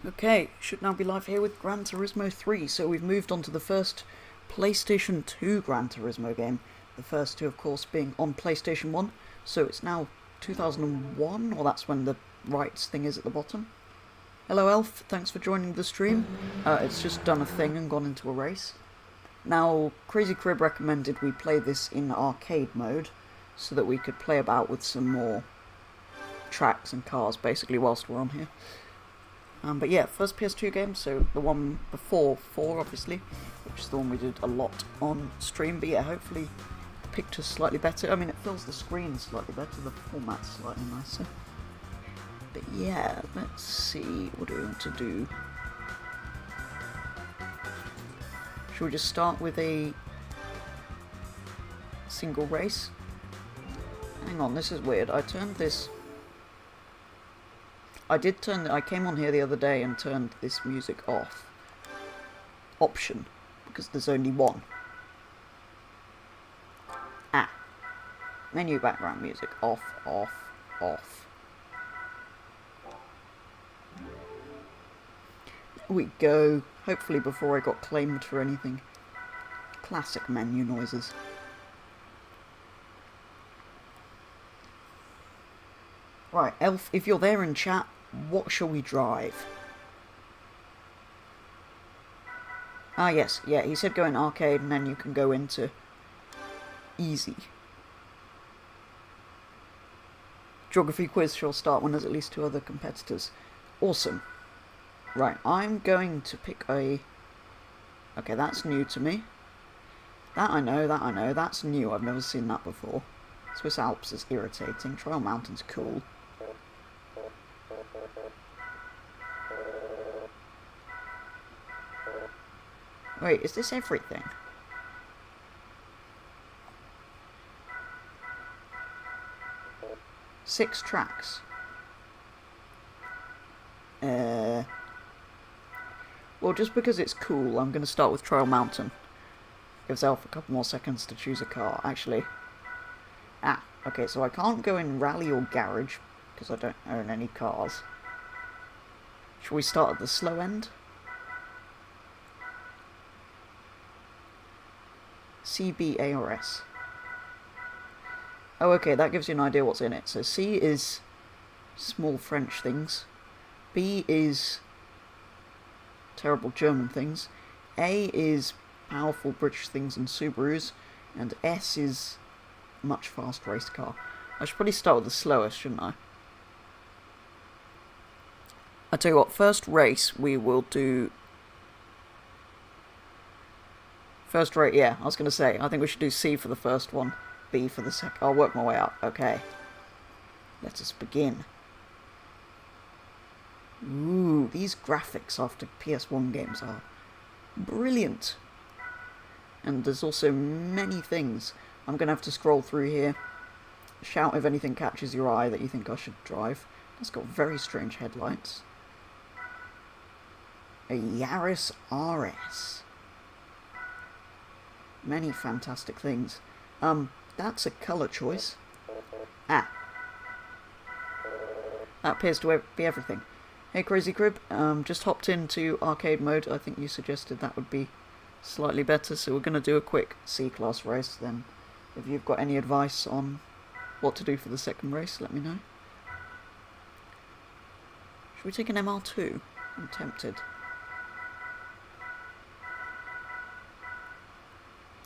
Okay, should now be live here with Gran Turismo 3. So we've moved on to the first PlayStation 2 Gran Turismo game. The first two, of course, being on PlayStation 1. So it's now 2001, or that's when the rights thing is at the bottom. Hello, Elf. Thanks for joining the stream. It's just done a thing and gone into a race. Now, Crazy Crib recommended we play this in arcade mode, so that we could play about with some more tracks and cars, basically, whilst we're on here. But yeah, first PS2 game, so the one before 4, obviously, which is the one we did a lot on stream. But yeah, hopefully the picture's slightly better. I mean, it fills the screen slightly better, the format's slightly nicer. But yeah, let's see, what do we want to do? Should we just start with a single race? Hang on, this is weird. I turned this... I came on here the other day and turned this music off. Option, because there's only one. Menu background music, off, off, off. There we go. Hopefully before I got claimed for anything. Classic menu noises. Right, Elf, if you're there in chat, what shall we drive? Ah, yes, yeah, he said go in arcade and then you can go into easy. Geography quiz shall start when there's at least 2 other competitors. Awesome. Right, I'm going to pick a... Okay, that's new to me. That I know, that's new, I've never seen that before. Swiss Alps is irritating, Trail Mountain's cool. Wait, is this everything? Six tracks. Well, just because it's cool, I'm going to start with Trail Mountain. Gives Elf a couple more seconds to choose a car. Actually... okay, so I can't go in Rally or Garage, because I don't own any cars. Shall we start at the slow end? C, B, A, or S. Oh, okay, that gives you an idea what's in it. So C is small French things. B is terrible German things. A is powerful British things and Subarus. And S is much fast race car. I should probably start with the slowest, shouldn't I? I tell you what, first race we will do... First rate, yeah, I was going to say, I think we should do C for the first one, B for the second. I'll work my way up, okay. Let us begin. Ooh, these graphics after PS1 games are brilliant. And there's also many things. I'm going to have to scroll through here. Shout if anything catches your eye that you think I should drive. It's got very strange headlights. A Yaris RS. Many fantastic things. That's a colour choice. That appears to be everything. Hey Crazy Crib, just hopped into arcade mode. I think you suggested that would be slightly better, so we're going to do a quick C-class race then. If you've got any advice on what to do for the second race, let me know. Should we take an MR2? I'm tempted.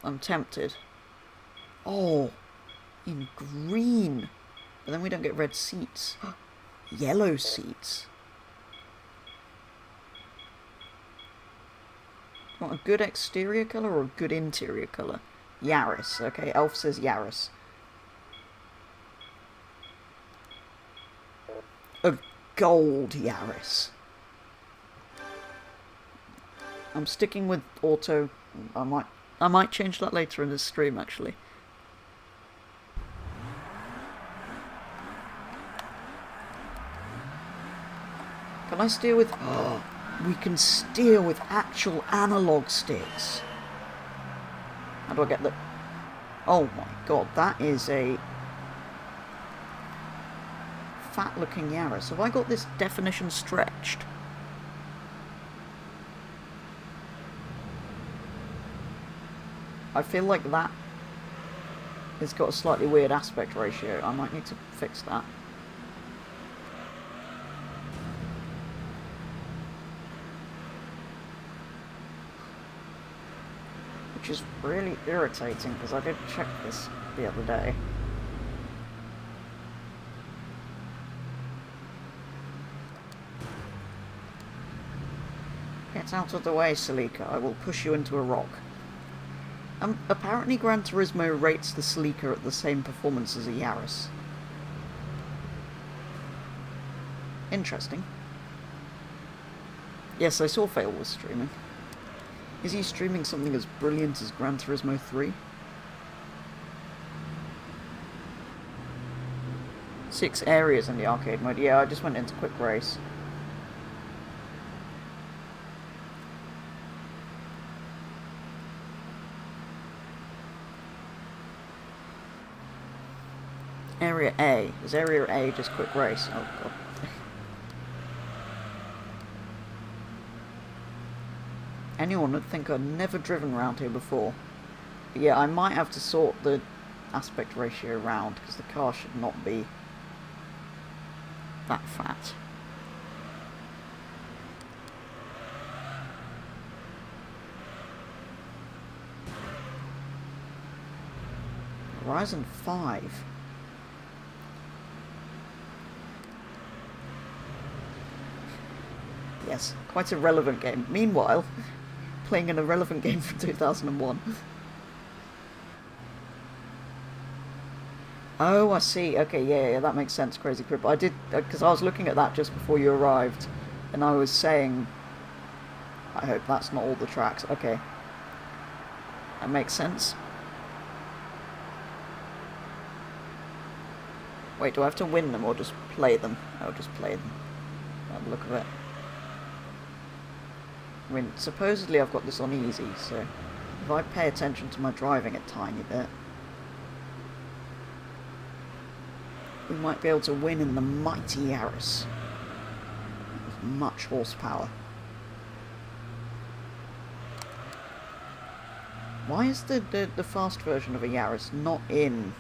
I'm tempted. Oh, in green. But then we don't get red seats. Yellow seats. Do you want a good exterior colour or a good interior colour? Yaris. Okay, Elf says Yaris. A gold Yaris. I'm sticking with auto. I might change that later in this stream, actually. Can I steer with... Oh, we can steer with actual analog sticks. How do I get the... Oh my god, that is a fat-looking Yaris. Have I got this definition stretched? I feel like that has got a slightly weird aspect ratio. I might need to fix that. Which is really irritating, because I did check this the other day. Get out of the way, Celica. I will push you into a rock. Apparently Gran Turismo rates the Celica at the same performance as a Yaris. Interesting. Yes, I saw Fail was streaming. Is he streaming something as brilliant as Gran Turismo 3? 6 areas in the arcade mode. Yeah, I just went into quick race. Area A. Is Area A just quick race? Oh god. Anyone would think I'd never driven around here before. But yeah, I might have to sort the aspect ratio around, because the car should not be that fat. Horizon 5. Yes, quite a relevant game. Meanwhile, playing an irrelevant game from 2001. Oh, I see. Okay, yeah, that makes sense, Crazy Crip. I did, because I was looking at that just before you arrived, and I was saying, I hope that's not all the tracks. Okay. That makes sense. Wait, do I have to win them or just play them? I'll just play them. By the look of it. I mean, supposedly I've got this on easy, so if I pay attention to my driving a tiny bit, we might be able to win in the mighty Yaris. With much horsepower. Why is the fast version of a Yaris not in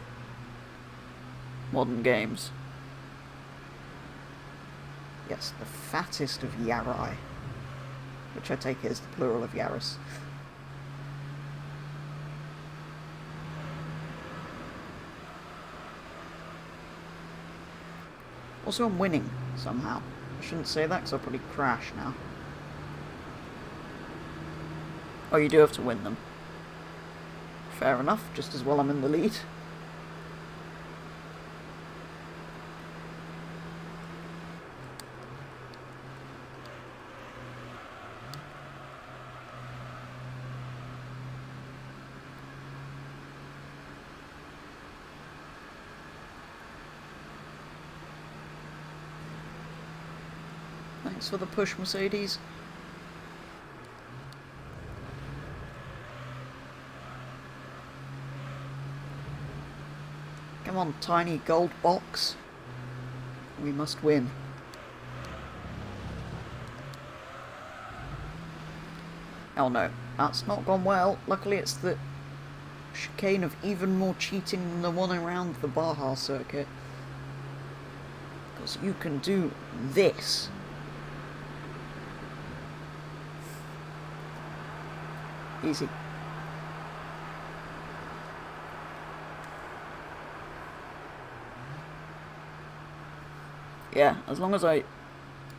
modern games? Yes, the fattest of Yarai. Which I take is the plural of Yaris. Also, I'm winning, somehow. I shouldn't say that, because I'll probably crash now. Oh, you do have to win them. Fair enough, just as well I'm in the lead. Thanks for the push, Mercedes. Come on, tiny gold box. We must win. Oh no, that's not gone well. Luckily it's the chicane of even more cheating than the one around the Baja circuit. Because you can do this. Easy. Yeah, as long as I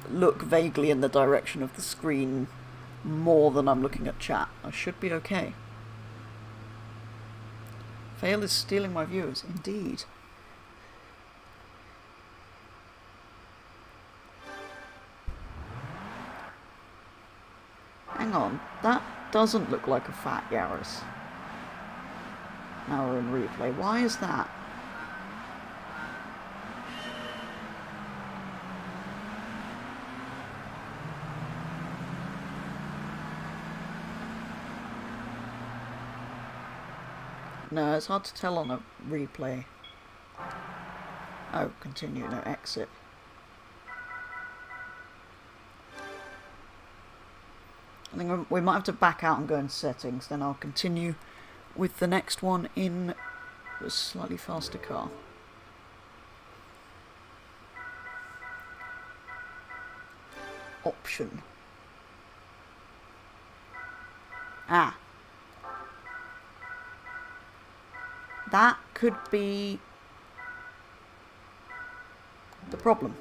look vaguely in the direction of the screen more than I'm looking at chat, I should be okay. Fail is stealing my viewers, indeed. Hang on, that doesn't look like a fat Yaris. Now we're in replay. Why is that? No, it's hard to tell on a replay. Oh, continue, no, exit. I think we might have to back out and go in settings, then I'll continue with the next one in a slightly faster car. Option. Ah. That could be the problem.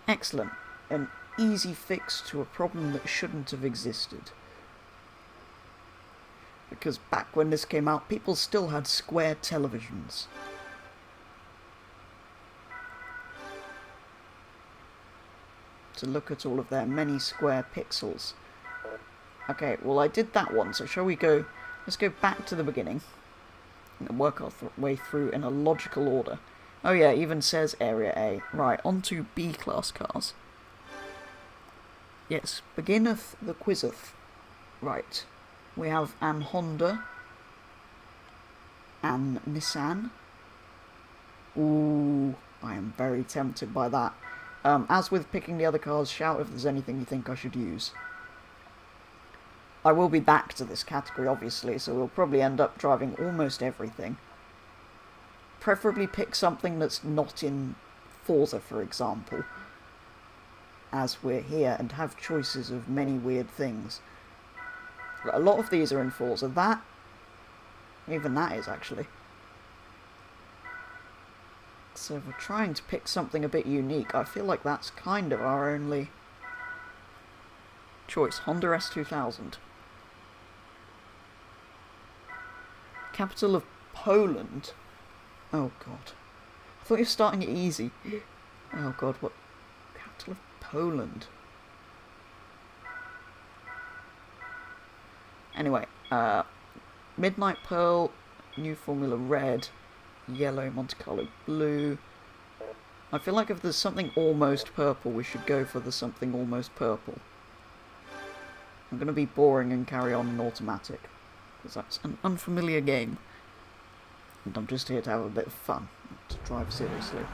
Excellent. An easy fix to a problem that shouldn't have existed. Because back when this came out, people still had square televisions. To look at all of their many square pixels. Okay, well I did that one, so shall we go... Let's go back to the beginning. And work our way through in a logical order. Oh yeah, it even says Area A. Right, on to B-class cars. Yes, beginneth the quizeth. Right. We have an Honda. An Nissan. Ooh, I am very tempted by that. As with picking the other cars, shout if there's anything you think I should use. I will be back to this category, obviously, so we'll probably end up driving almost everything. Preferably pick something that's not in Forza, for example, as we're here, and have choices of many weird things. A lot of these are in Forza. That... even that is, actually. So if we're trying to pick something a bit unique, I feel like that's kind of our only choice. Honda S2000. Capital of Poland. Oh god. I thought you were starting it easy. Oh god, what? Capital of Poland. Anyway, Midnight Pearl, New Formula Red, Yellow, Monte Carlo Blue. I feel like if there's something almost purple, we should go for the something almost purple. I'm going to be boring and carry on in automatic, because that's an unfamiliar game. And I'm just here to have a bit of fun, not to drive seriously.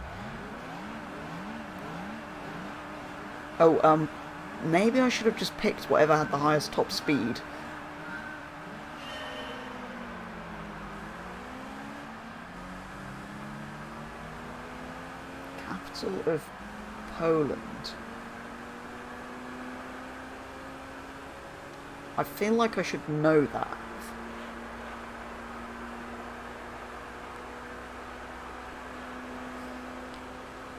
Oh, maybe I should have just picked whatever had the highest top speed. Capital of Poland. I feel like I should know that.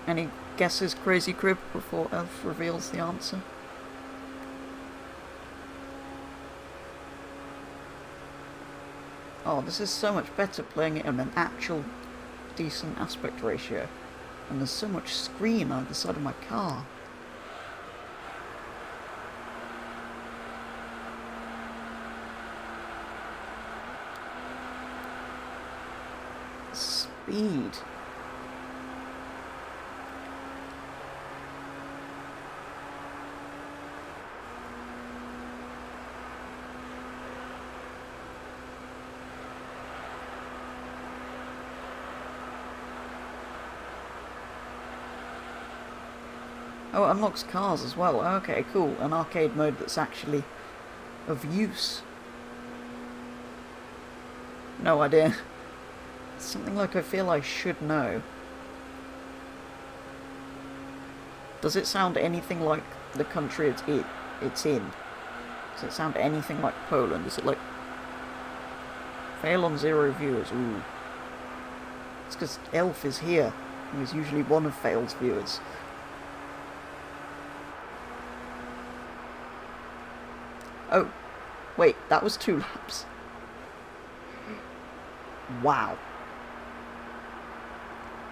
Any guesses, Crazy Crib, before Elf reveals the answer? Oh, this is so much better playing it in an actual decent aspect ratio. And there's so much screen on either side of my car. Speed. Oh, it unlocks cars as well. Okay, cool. An arcade mode that's actually of use. No idea. Something like I feel I should know. Does it sound anything like the country it's in? Does it sound anything like Poland? Is it like... fail on 0 viewers? Ooh. It's because Elf is here. He was usually one of Fail's viewers. Oh, wait, that was 2 laps. Wow.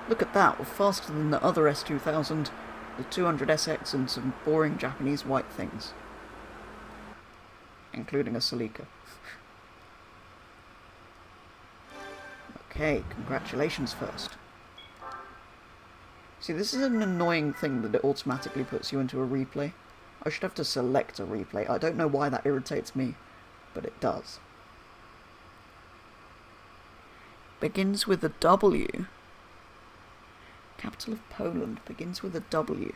Look at that, we're faster than the other S2000, the 200SX and some boring Japanese white things. Including a Celica. Okay, congratulations first. See, this is an annoying thing that it automatically puts you into a replay. I should have to select a replay. I don't know why that irritates me, but it does. Begins with a W. Capital of Poland begins with a W.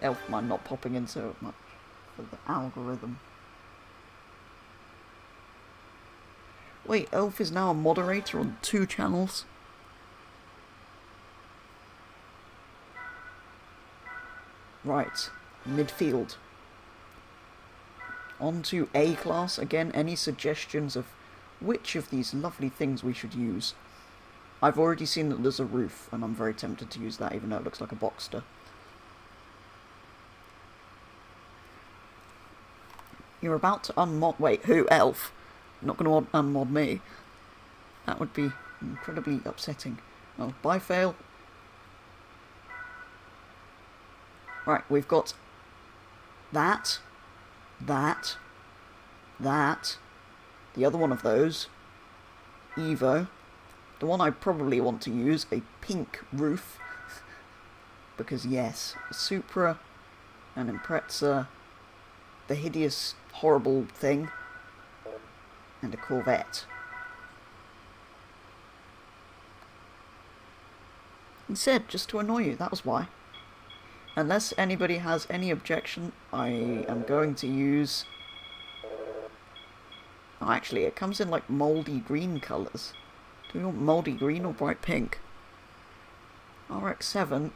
Elf mind not popping in so much for the algorithm. Wait, Elf is now a moderator on 2 channels? Right, midfield. On to A class. Again, any suggestions of which of these lovely things we should use? I've already seen that there's a roof, and I'm very tempted to use that, even though it looks like a Boxster. You're about to unmod... Wait, who? Elf? You're not going to unmod me. That would be incredibly upsetting. Oh, bye, fail. Right, we've got that, the other one of those, Evo, the one I probably want to use, a pink roof, because yes, a Supra, an Impreza, the hideous, horrible thing, and a Corvette. Instead, just to annoy you, that was why. Unless anybody has any objection, I am going to use... Oh, actually, it comes in like mouldy green colours. Do we want mouldy green or bright pink? RX-7.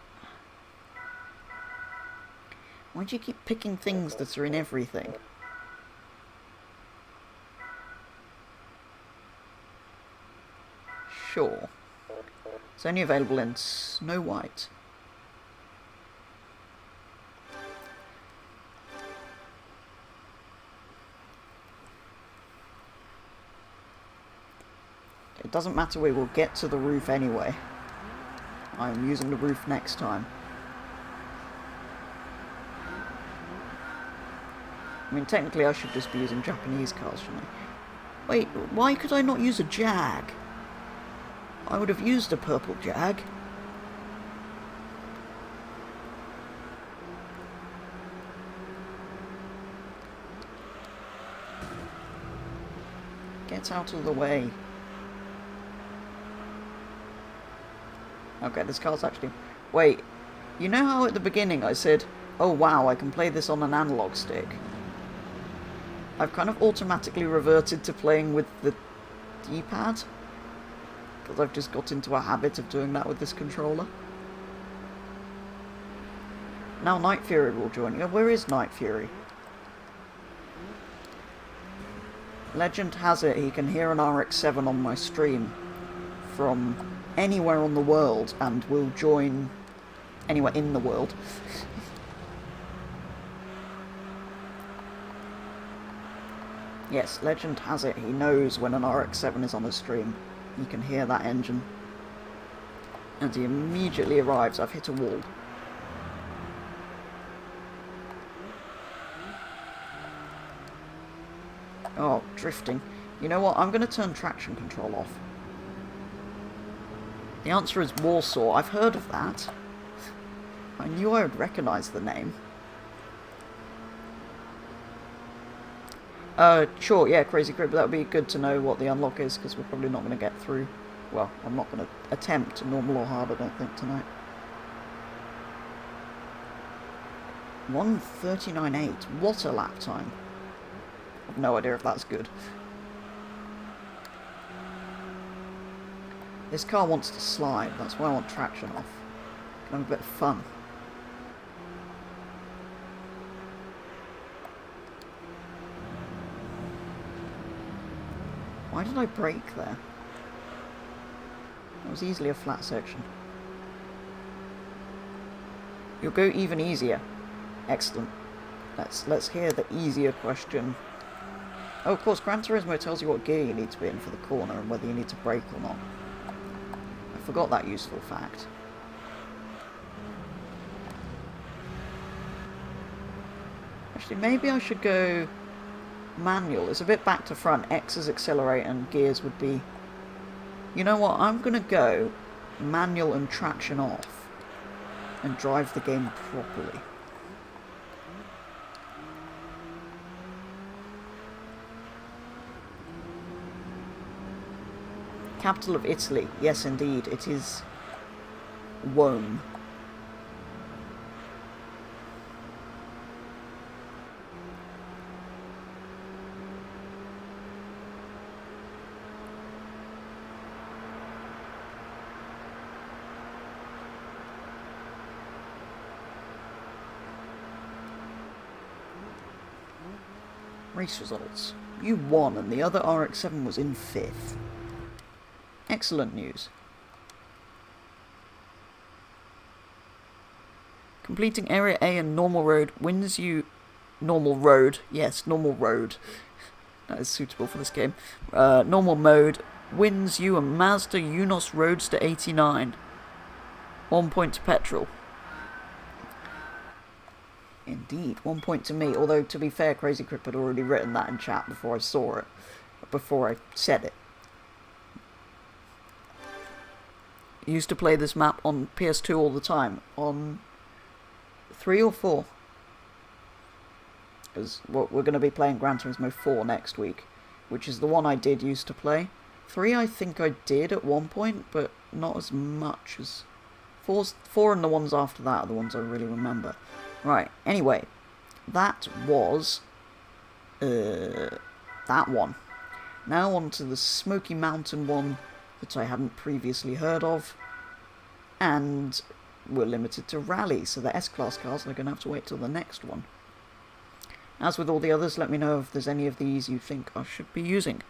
Why do you keep picking things that are in everything? Sure. It's only available in Snow White. It doesn't matter, we will get to the roof anyway. I'm using the roof next time. I mean, technically I should just be using Japanese cars, shouldn't I? Wait, why could I not use a Jag? I would have used a purple Jag. Get out of the way. Okay, this car's actually... Wait, you know how at the beginning I said, oh wow, I can play this on an analog stick? I've kind of automatically reverted to playing with the D-pad, because I've just got into a habit of doing that with this controller. Now Night Fury will join you. Where is Night Fury? Legend has it he can hear an RX-7 on my stream from anywhere on the world and will join anywhere in the world. Yes, legend has it he knows when an RX-7 is on his stream. He can hear that engine. And he immediately arrives. I've hit a wall. Oh, drifting. You know what? I'm going to turn traction control off. The answer is Warsaw. I've heard of that. I knew I would recognise the name. Sure, yeah, Crazy Crib, that would be good to know what the unlock is, because we're probably not going to get through. Well, I'm not going to attempt normal or hard, I don't think, tonight. 1:39.8. What a lap time. I've no idea if that's good. This car wants to slide, that's why I want traction off. Can have a bit of fun. Why did I brake there? That was easily a flat section. You'll go even easier. Excellent. Let's hear the easier question. Oh, of course, Gran Turismo tells you what gear you need to be in for the corner and whether you need to brake or not. I forgot that useful fact. Actually, maybe I should go manual. It's a bit back to front. X is accelerate and gears would be... You know what? I'm going to go manual and traction off and drive the game properly. Capital of Italy. Yes, indeed. It is Rome. Race results. You won and the other RX-7 was in 5th. Excellent news. Completing Area A and Normal Road wins you... Normal Road. Yes, Normal Road. That is suitable for this game. Normal Mode wins you a Mazda Unos Roadster 89. 1 point to Petrol. Indeed, 1 point to me. Although, to be fair, Crazy Crip had already written that in chat before I saw it. Before I said it. I used to play this map on PS2 all the time. On 3 or 4? Because we're going to be playing Gran Turismo 4 next week. Which is the one I did used to play. 3 I think I did at one point, but not as much as... 4 and the ones after that are the ones I really remember. Right, anyway. That was... that one. Now on to the Smoky Mountain one that I hadn't previously heard of. And we're limited to rally, so the S-Class cars are going to have to wait till the next one. As with all the others, let me know if there's any of these you think I should be using.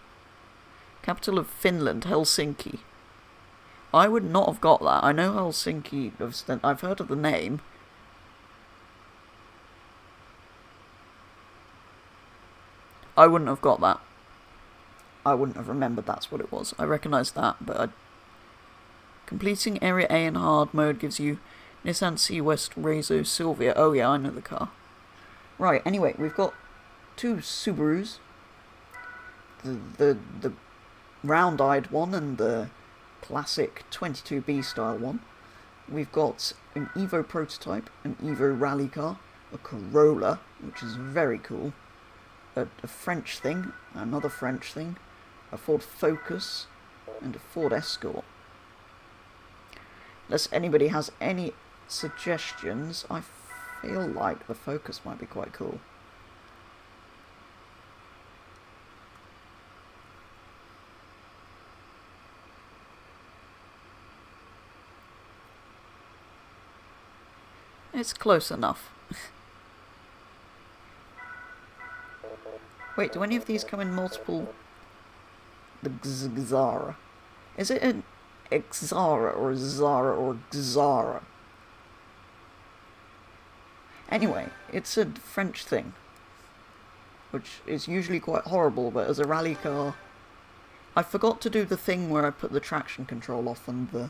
Capital of Finland, Helsinki. I would not have got that. I know Helsinki, I've heard of the name. I wouldn't have got that. I wouldn't have remembered that's what it was. I recognise that, but completing Area A in hard mode gives you Nissan C-West Rezo Silvia. Oh yeah, I know the car. Right, anyway, we've got 2 Subarus. The round-eyed one and the classic 22B style one. We've got an Evo prototype, an Evo rally car, a Corolla, which is very cool, a French thing, another French thing, a Ford Focus, and a Ford Escort. Unless anybody has any suggestions, I feel like the Focus might be quite cool. It's close enough. Wait, do any of these come in multiple... The Xara. Is it an Xara or a Zara or Xara? Anyway, it's a French thing. Which is usually quite horrible, but as a rally car... I forgot to do the thing where I put the traction control off and the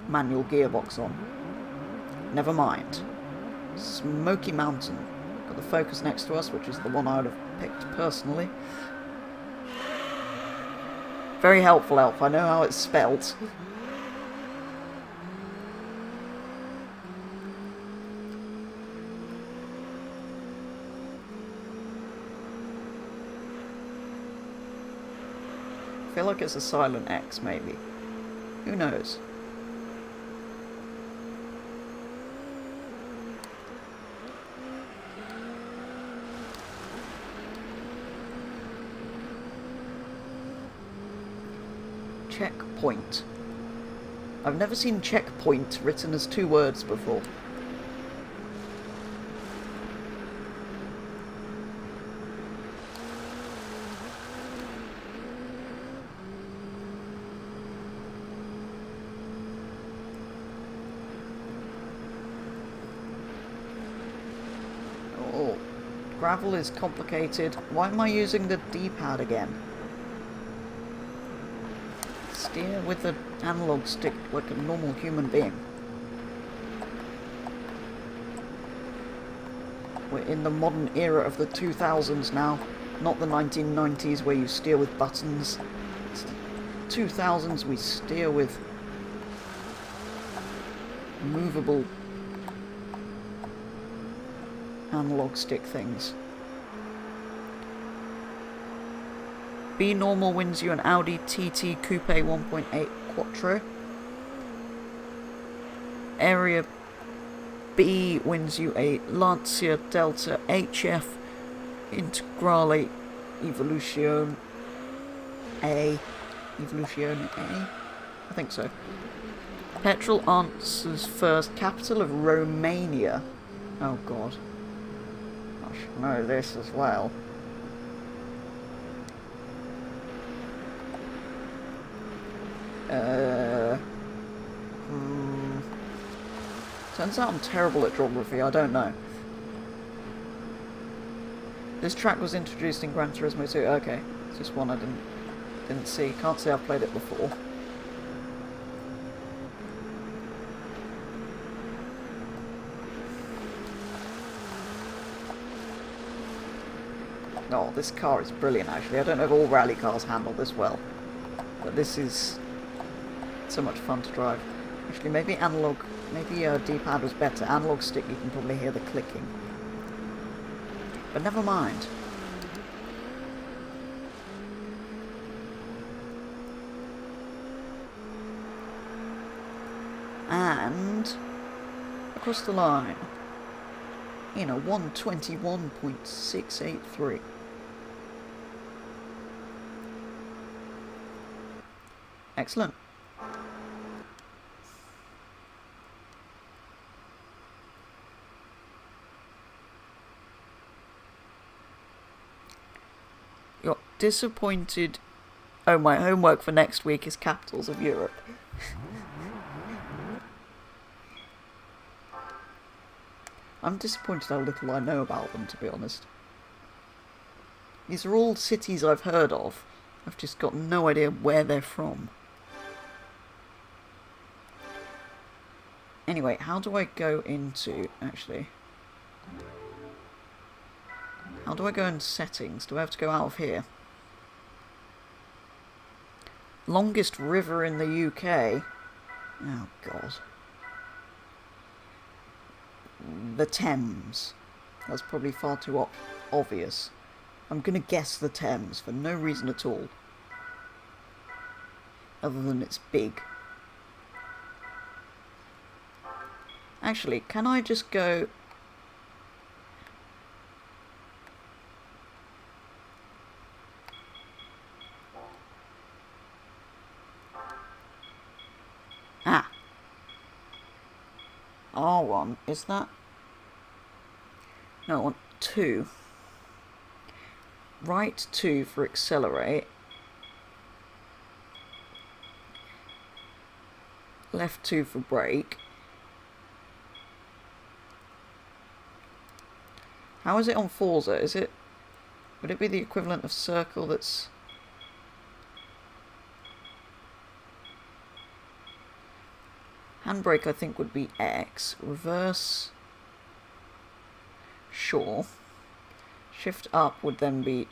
manual gearbox on. Never mind. Smoky Mountain. Got the Focus next to us, which is the one I would have picked personally. Very helpful, Elf. I know how it's spelt. I feel like it's a silent X, maybe. Who knows? Checkpoint. I've never seen checkpoint written as 2 words before. Oh, gravel is complicated. Why am I using the D-pad again? Steer with the analog stick like a normal human being. We're in the modern era of the 2000s now, not the 1990s where you steer with buttons. It's the 2000s we steer with movable analog stick things. B normal wins you an Audi TT Coupe 1.8 Quattro. Area B wins you a Lancia Delta HF Integrale Evolution A. Evolution A? I think so. Petrol answers first. Capital of Romania. Oh god. I should know this as well. Turns out I'm terrible at geography, I don't know. This track was introduced in Gran Turismo 2. Okay, it's just one I didn't see. Can't say I've played it before. Oh, this car is brilliant actually. I don't know if all rally cars handle this well, but this is so much fun to drive. Actually, maybe analog, maybe D-pad was better. Analog stick, you can probably hear the clicking. But never mind. And across the line in a 1:21.683. Excellent. You're disappointed. Oh, my homework for next week is capitals of Europe. I'm disappointed how little I know about them, to be honest. These are all cities I've heard of. I've just got no idea where they're from. Anyway, how do I go into... Actually... How do I go into settings? Do I have to go out of here? Longest river in the UK? Oh, God. The Thames. That's probably far too obvious. I'm gonna guess the Thames for no reason at all. Other than it's big. Actually, can I just go... Ah. R1, is that... No, I want 2. Right 2 for accelerate. Left 2 for brake. How is it on Forza? Is it... Would it be the equivalent of circle that's... Handbrake, I think, would be X. Reverse... Sure. Shift up would then be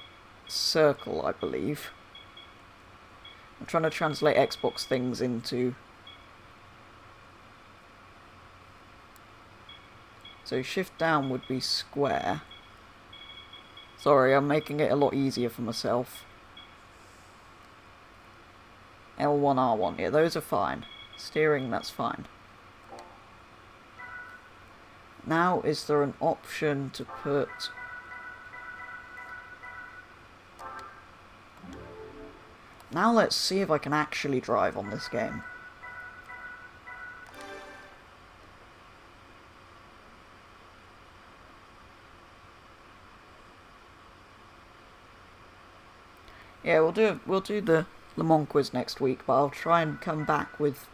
circle, I believe. I'm trying to translate Xbox things into... So shift down would be square. Sorry, I'm making it a lot easier for myself. L1, R1, yeah, those are fine. Steering, that's fine. Now, is there an option to put... Now let's see if I can actually drive on this game. Yeah, we'll do the Le Mans quiz next week, but I'll try and come back with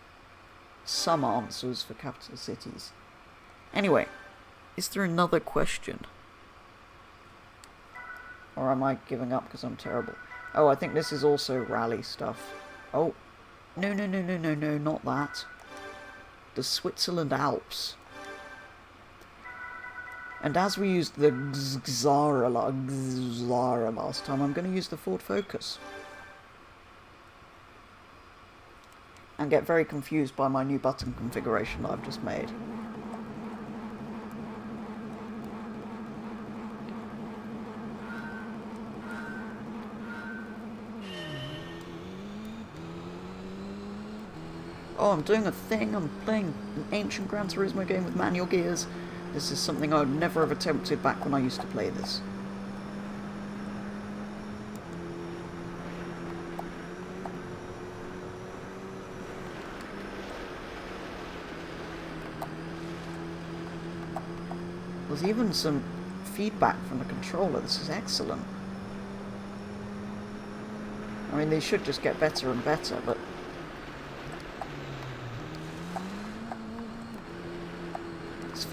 some answers for capital cities. Anyway, is there another question? Or am I giving up because I'm terrible? Oh, I think this is also rally stuff. Oh, no, not that. The Switzerland Alps. And as we used the Xara last time, I'm going to use the Ford Focus. And get very confused by my new button configuration that I've just made. Oh, I'm doing a thing. I'm playing an ancient Gran Turismo game with manual gears. This is something I would never have attempted back when I used to play this. There's even some feedback from the controller. This is excellent. I mean, they should just get better and better, but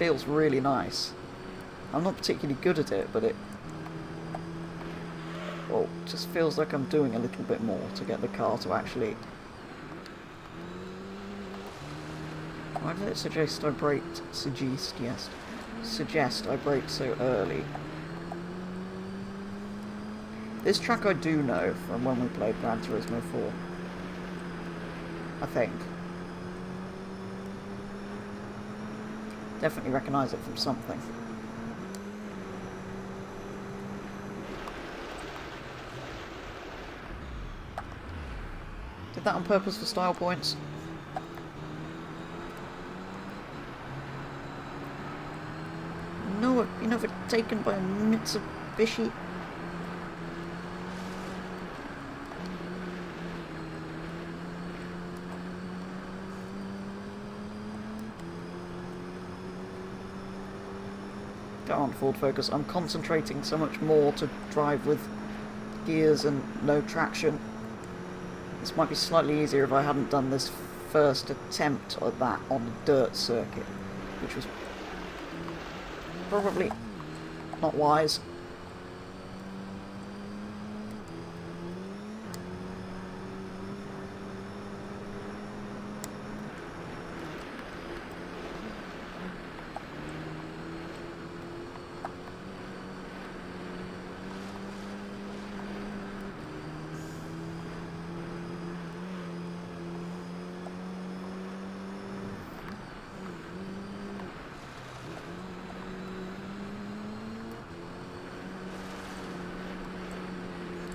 feels really nice. I'm not particularly good at it, but it just feels like I'm doing a little bit more to get the car to actually... Why did it suggest I braked? Suggest I braked so early. This track I do know from when we played Gran Turismo 4. I think. Definitely recognise it from something. Did that on purpose for style points? No, you never taken by a Mitsubishi. Go on, Ford Focus. I'm concentrating so much more to drive with gears and no traction. This might be slightly easier if I hadn't done this first attempt at that on a dirt circuit, which was probably not wise.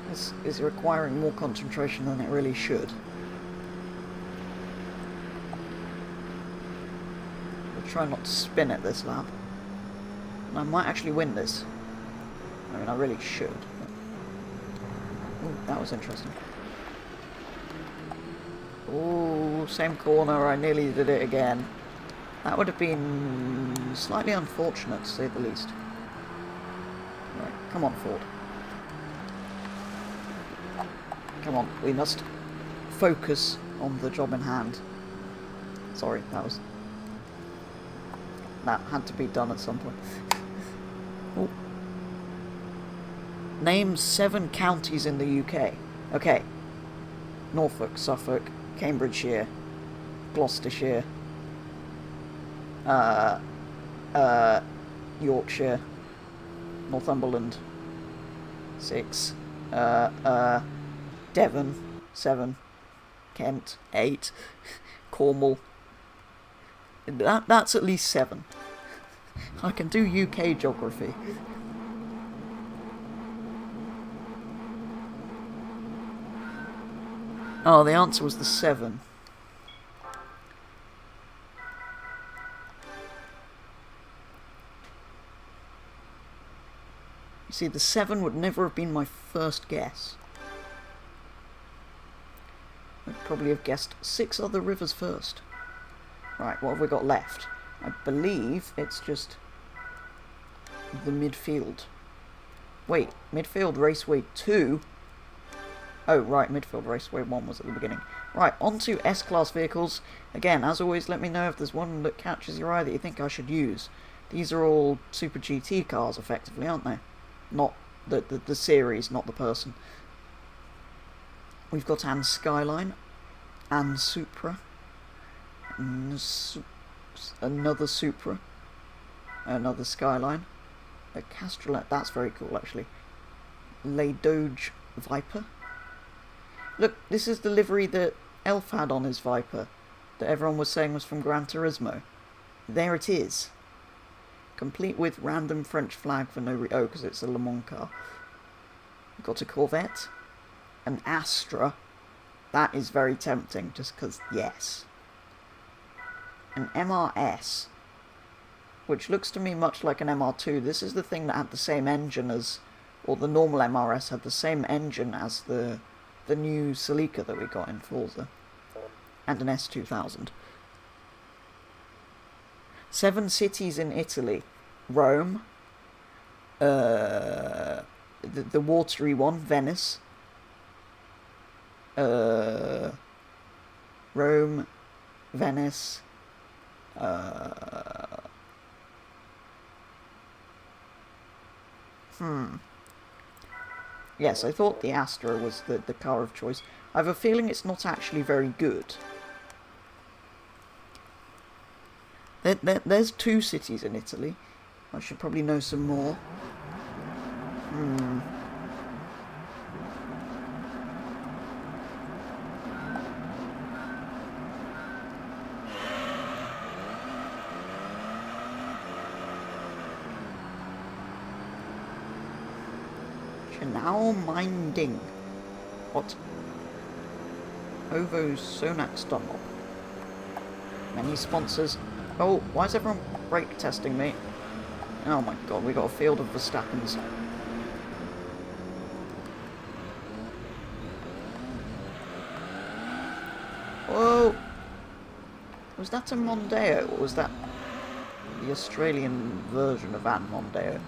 This is requiring more concentration than it really should. I'll try not to spin it this lap. And I might actually win this. I mean, I really should. Ooh, that was interesting. Ooh, same corner, I nearly did it again. That would have been slightly unfortunate, to say the least. Right, come on, Ford. Come on, we must focus on the job in hand. Sorry, that had to be done at some point. Oh. Name 7 counties in the UK. Okay. Norfolk, Suffolk, Cambridgeshire, Gloucestershire, Yorkshire, Northumberland, 6, Devon, 7, Kent, 8, Cornwall. That's at least 7. I can do UK geography. Oh, the answer was the 7. You see, the 7 would never have been my first guess. I'd probably have guessed 6 other rivers first. Right, what have we got left? I believe it's just the midfield. Wait, midfield raceway 2? Oh, right, midfield raceway 1 was at the beginning. Right, on to S-Class vehicles. Again, as always, let me know if there's one that catches your eye that you think I should use. These are all Super GT cars, effectively, aren't they? Not the series, not the person. We've got an Skyline, and Supra, another Supra, another Skyline, a Castrolette, that's very cool actually, Le Doge Viper. Look, this is the livery that Elf had on his Viper, that everyone was saying was from Gran Turismo. There it is. Complete with random French flag for no reason. Oh, because it's a Le Mans car. We've got a Corvette, an Astra. That is very tempting, just because, yes. An MRS, which looks to me much like an MR2. This is the thing that had the same engine as, or the normal MRS had the same engine as the new Celica that we got in Forza. And an S2000. 7 cities in Italy. Rome. The watery one, Venice. Rome, Venice, Yes, I thought the Astra was the car of choice. I have a feeling it's not actually very good. There's 2 cities in Italy. I should probably know some more. Now minding. What? Ovo Sonax Dunlop. Many sponsors. Oh, why is everyone brake testing me? Oh my god, we got a field of Verstappens. Whoa! Was that a Mondeo, or was that the Australian version of an Mondeo?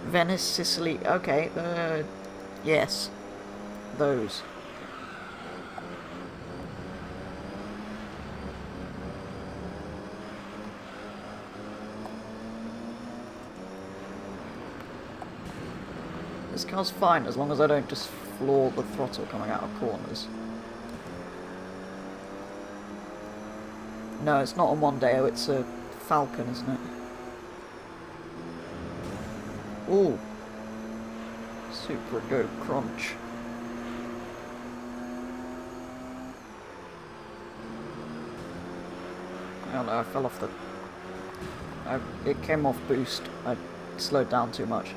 Venice, Sicily, okay, yes, those. This car's fine as long as I don't just floor the throttle coming out of corners. No, it's not a Mondeo, it's a Falcon, isn't it? Ooh. Super Go Crunch. I don't know, I fell off the... it came off boost. I slowed down too much.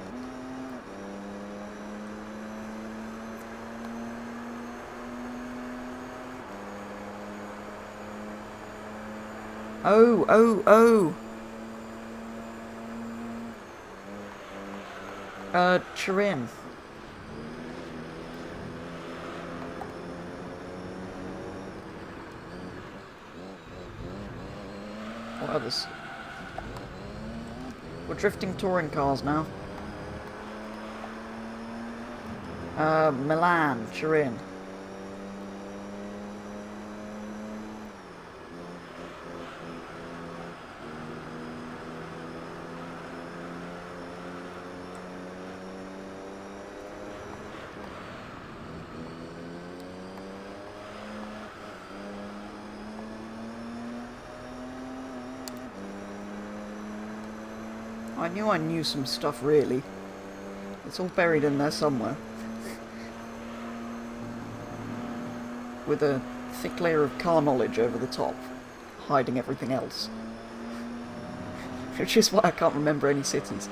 Oh, oh, oh! Turin. What others? We're drifting touring cars now. Milan, Turin. I knew some stuff, really. It's all buried in there somewhere. With a thick layer of car knowledge over the top, hiding everything else. Which is why I can't remember any cities.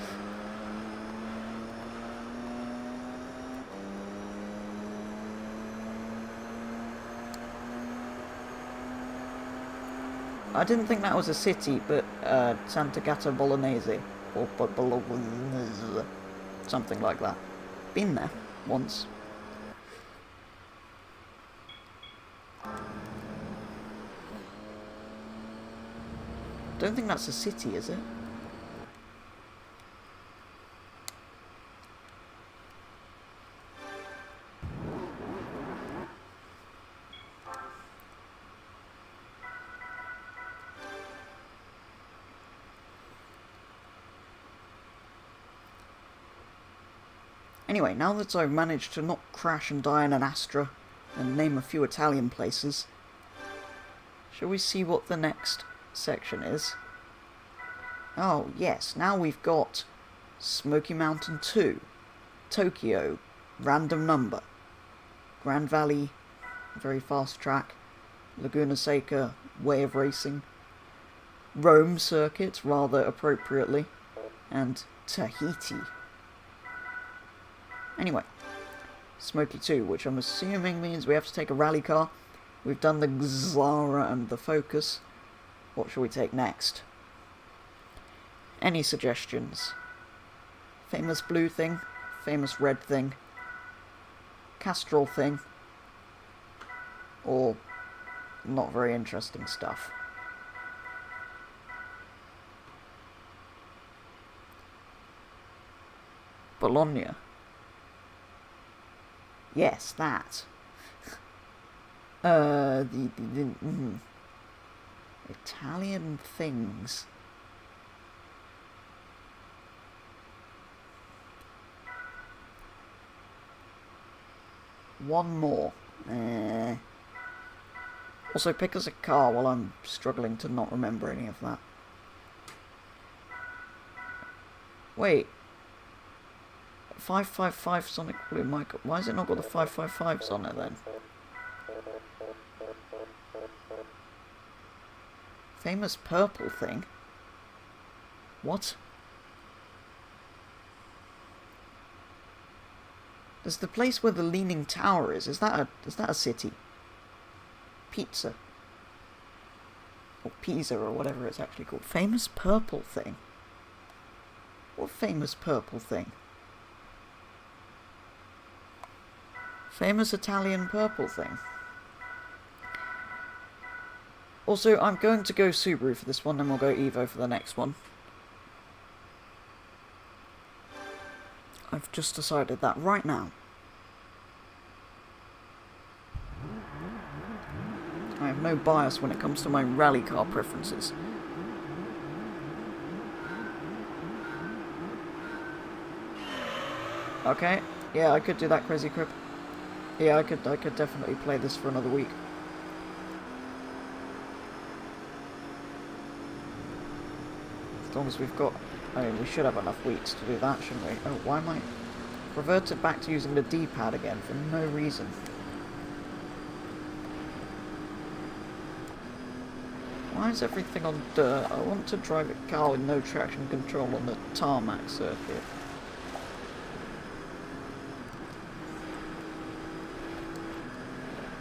I didn't think that was a city, but Santa Gata Bolognese. Or Bolognese. Something like that. Been there once. Don't think that's a city, is it? Anyway, now that I've managed to not crash and die in an Astra, and name a few Italian places, shall we see what the next section is? Oh, yes, now we've got Smoky Mountain 2, Tokyo, random number, Grand Valley, very fast track, Laguna Seca, way of racing, Rome circuit, rather appropriately, and Tahiti. Anyway, Smoky 2, which I'm assuming means we have to take a rally car. We've done the Xara and the Focus. What shall we take next? Any suggestions? Famous blue thing, famous red thing, Castrol thing, or not very interesting stuff? Bologna. Yes, that. Italian things. One more. Also, pick us a car while I'm struggling to not remember any of that. Wait. 555 Sonic Blue Michael. Why has it not got the 555s on it then? Famous purple thing? What? There's the place where the Leaning Tower is. Is that a city? Pizza. Or Pisa or whatever it's actually called. Famous purple thing? What famous purple thing? Famous Italian purple thing. Also, I'm going to go Subaru for this one, and we'll go Evo for the next one. I've just decided that right now. I have no bias when it comes to my rally car preferences. Okay, yeah, I could do that, Crazy Crip. Yeah, I could definitely play this for another week. As long as we've got... I mean, we should have enough weeks to do that, shouldn't we? Oh, why am I... reverted back to using the D-pad again for no reason. Why is everything on dirt? I want to drive a car with no traction control on the tarmac circuit.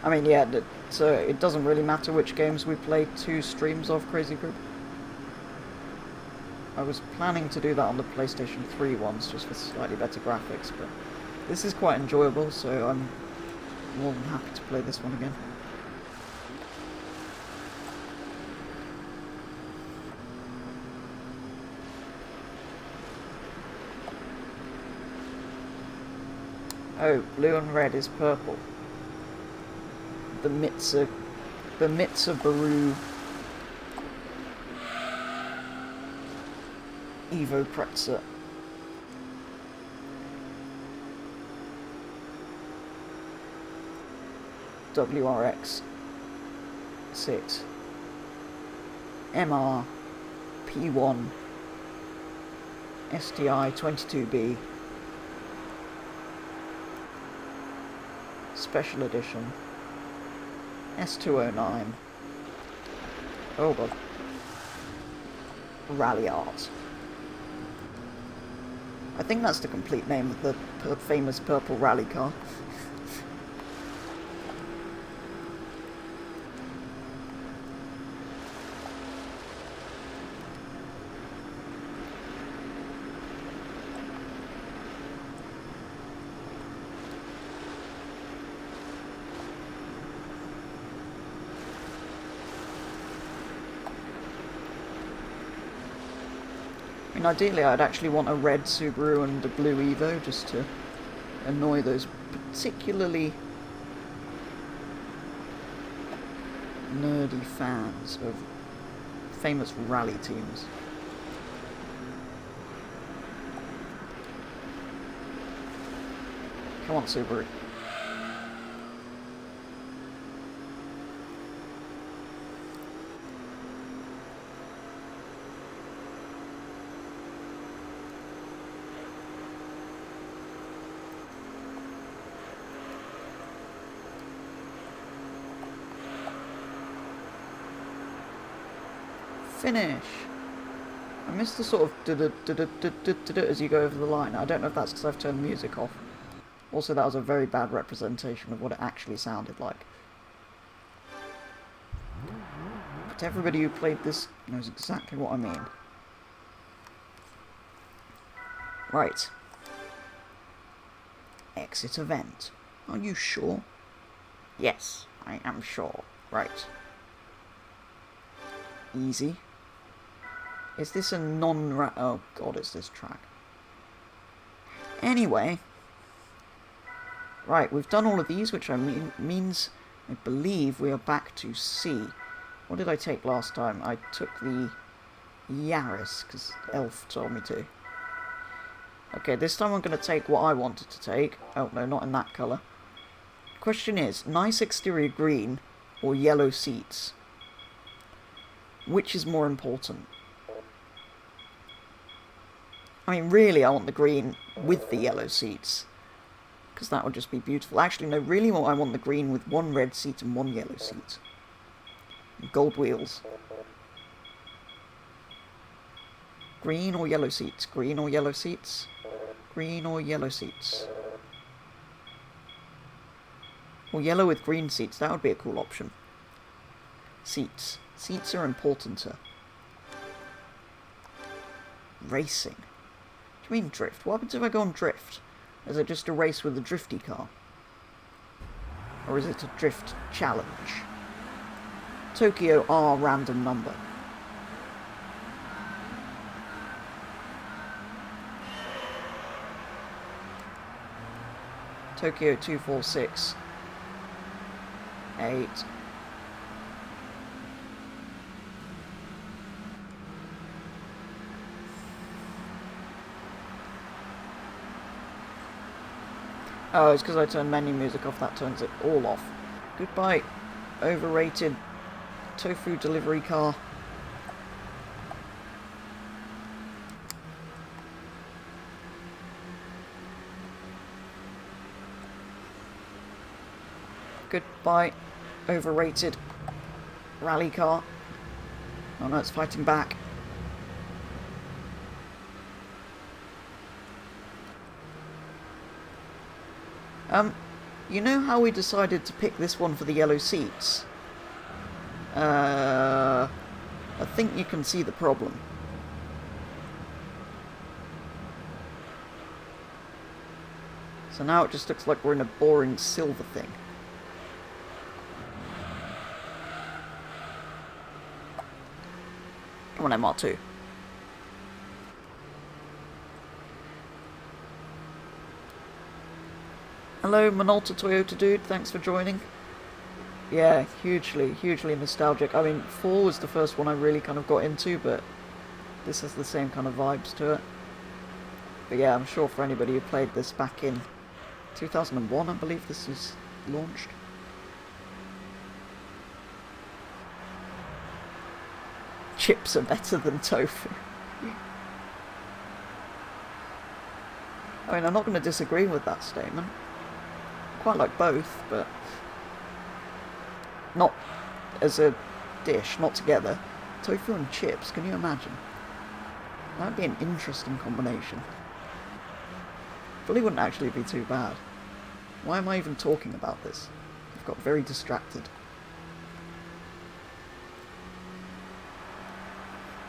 I mean, yeah, so it doesn't really matter which games we play 2 streams of, Crazy Group. I was planning to do that on the PlayStation 3 ones, just for slightly better graphics, but this is quite enjoyable, so I'm more than happy to play this one again. Oh, blue and red is purple. The Mitsubishi Evo Pretzer. WRX 6 MR P1 STI 22B Special Edition S209. Oh god. Rally Art. I think that's the complete name of the famous purple rally car. I mean, ideally I'd actually want a red Subaru and a blue Evo, just to annoy those particularly nerdy fans of famous rally teams. Come on, Subaru. Finish! I missed the sort of as you go over the line. I don't know if that's because I've turned the music off. Also, that was a very bad representation of what it actually sounded like. But everybody who played this knows exactly what I mean. Right. Exit event. Are you sure? Yes, I am sure. Right. Easy. Is this a oh god, it's this track. Anyway. Right, we've done all of these, which means I believe we are back to C. What did I take last time? I took the Yaris, because Elf told me to. Okay, this time I'm going to take what I wanted to take. Oh, no, not in that colour. Question is, nice exterior green or yellow seats? Which is more important? I mean, really, I want the green with the yellow seats, because that would just be beautiful. Actually, no, really, I want the green with one red seat and one yellow seat. And gold wheels. Green or yellow seats? Green or yellow seats? Green or yellow seats? Or yellow with green seats, that would be a cool option. Seats. Seats are importanter. Racing. What do you mean drift? What happens if I go on drift? Is it just a race with a drifty car? Or is it a drift challenge? Tokyo R random number. Tokyo 246. 8. Oh, it's because I turned menu music off, that turns it all off. Goodbye, overrated tofu delivery car. Goodbye, overrated rally car. Oh no, it's fighting back. You know how we decided to pick this one for the yellow seats? I think you can see the problem. So now it just looks like we're in a boring silver thing. Come on, MR2. Hello, Minolta Toyota dude, thanks for joining. Yeah, hugely nostalgic. I mean, 4 was the first one I really kind of got into, but this has the same kind of vibes to it. But yeah, I'm sure for anybody who played this back in 2001, I believe this was launched. Chips are better than tofu. I mean, I'm not going to disagree with that statement. Quite like both, but not as a dish, not together. Tofu and chips, can you imagine? That would be an interesting combination. Probably wouldn't actually be too bad. Why am I even talking about this? I've got very distracted.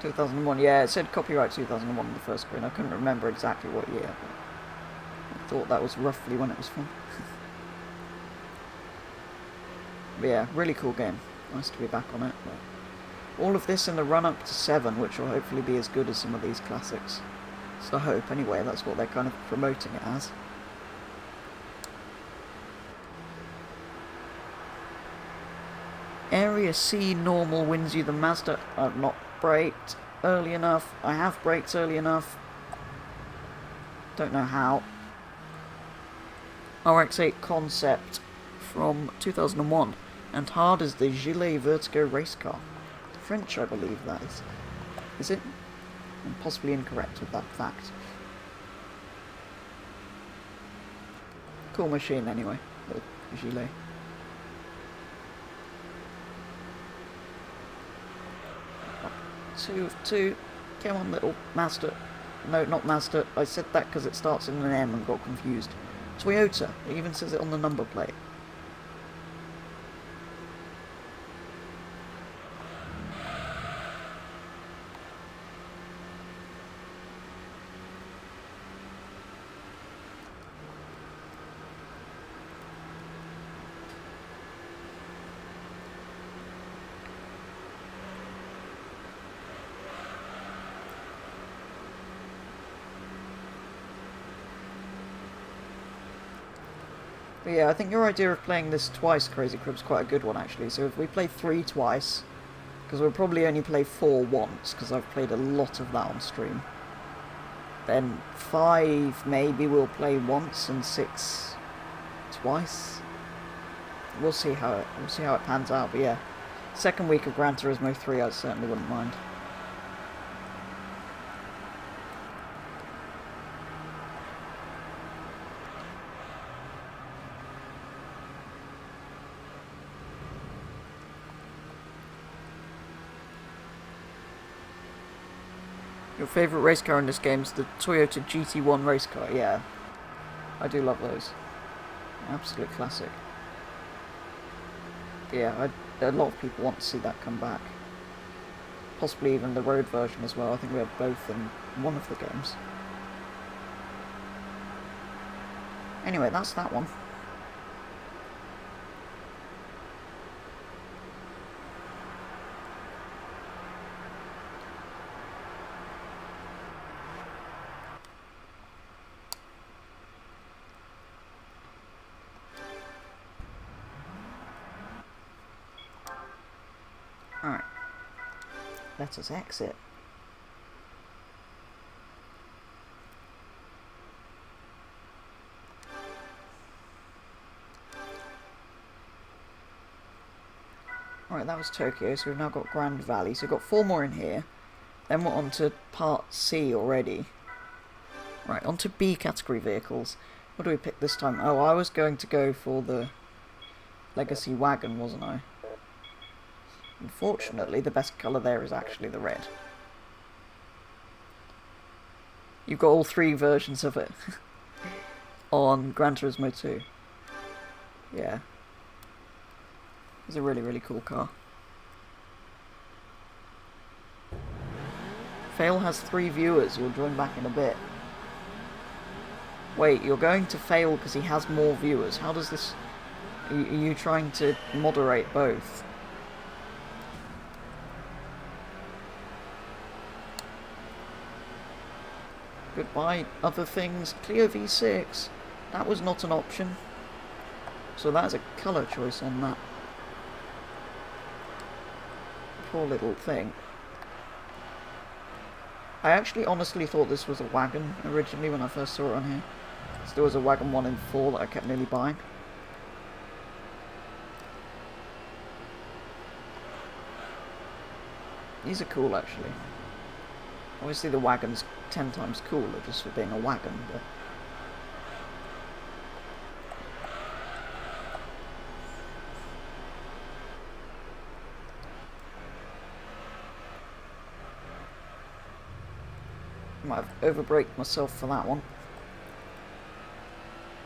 2001, yeah, it said copyright 2001 on the first screen. I couldn't remember exactly what year, but I thought that was roughly when it was from. But yeah, really cool game. Nice to be back on it. But all of this in the run-up to 7, which will hopefully be as good as some of these classics. So I hope, anyway, that's what they're kind of promoting it as. Area C normal wins you the Mazda. I've not braked early enough. I have braked early enough. Don't know how. RX-8 concept from 2001, and hard as the Gilet Vertigo race car. French, I believe that is. Is it? I'm possibly incorrect with that fact. Cool machine anyway, the Gilet. Two of two. Come on, little Mazda. No, not Mazda. I said that because it starts in an M and got confused. Toyota. It even says it on the number plate. But yeah, I think your idea of playing this twice, Crazy Crib's quite a good one actually. So if we play 3 twice, because we'll probably only play 4 once, because I've played a lot of that on stream. Then 5 maybe we'll play once, and 6 twice. We'll see how it pans out. But yeah, second week of Gran Turismo 3, I certainly wouldn't mind. Your favourite race car in this game is the Toyota GT1 race car. Yeah, I do love those. Absolute classic. Yeah, a lot of people want to see that come back. Possibly even the road version as well. I think we have both in one of the games. Anyway, that's that one. Alright. Let us exit. Alright, that was Tokyo, so we've now got Grand Valley. So we've got 4 more in here. Then we're on to Part C already. Right, on to B category vehicles. What do we pick this time? Oh, I was going to go for the Legacy Wagon, wasn't I? Unfortunately, the best colour there is actually the red. You've got all 3 versions of it on Gran Turismo 2. Yeah. It's a really, really cool car. Fail has 3 viewers. You'll join back in a bit. Wait, you're going to Fail because he has more viewers. How does this... Are you trying to moderate both? Goodbye, other things. Clio V6. That was not an option. So that's a colour choice on that. Poor little thing. I actually honestly thought this was a wagon originally when I first saw it on here. So there was a Wagon 1 in 4 that I kept nearly buying. These are cool actually. Obviously the wagon's 10 times cooler just for being a wagon, but... Might have overbraked myself for that one.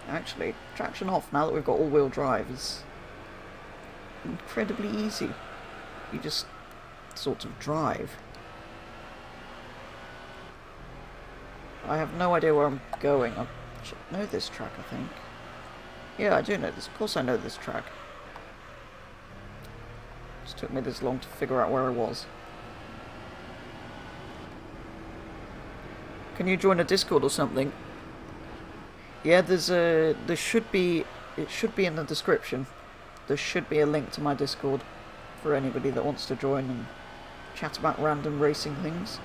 Actually, traction off now that we've got all-wheel drive is incredibly easy. You just sort of drive. I have no idea where I'm going. I should know this track, I think. Yeah, I do know this. Of course I know this track. Just took me this long to figure out where I was. Can you join a Discord or something? Yeah, there should be, it should be in the description. There should be a link to my Discord for anybody that wants to join and chat about random racing things.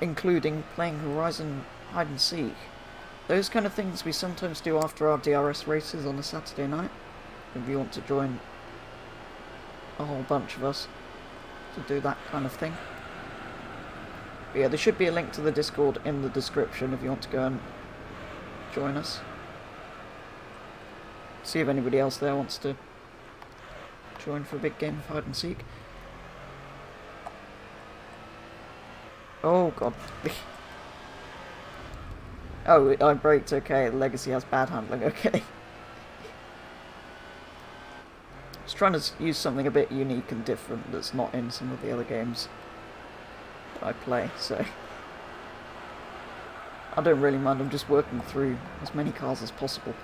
Including playing Horizon Hide and Seek. Those kind of things we sometimes do after our DRS races on a Saturday night. If you want to join a whole bunch of us to do that kind of thing. But yeah, there should be a link to the Discord in the description if you want to go and join us. See if anybody else there wants to join for a big game of hide and seek. Oh god. Oh, I braked, okay. Legacy has bad handling, okay. I was trying to use something a bit unique and different that's not in some of the other games that I play, so... I don't really mind, I'm just working through as many cars as possible.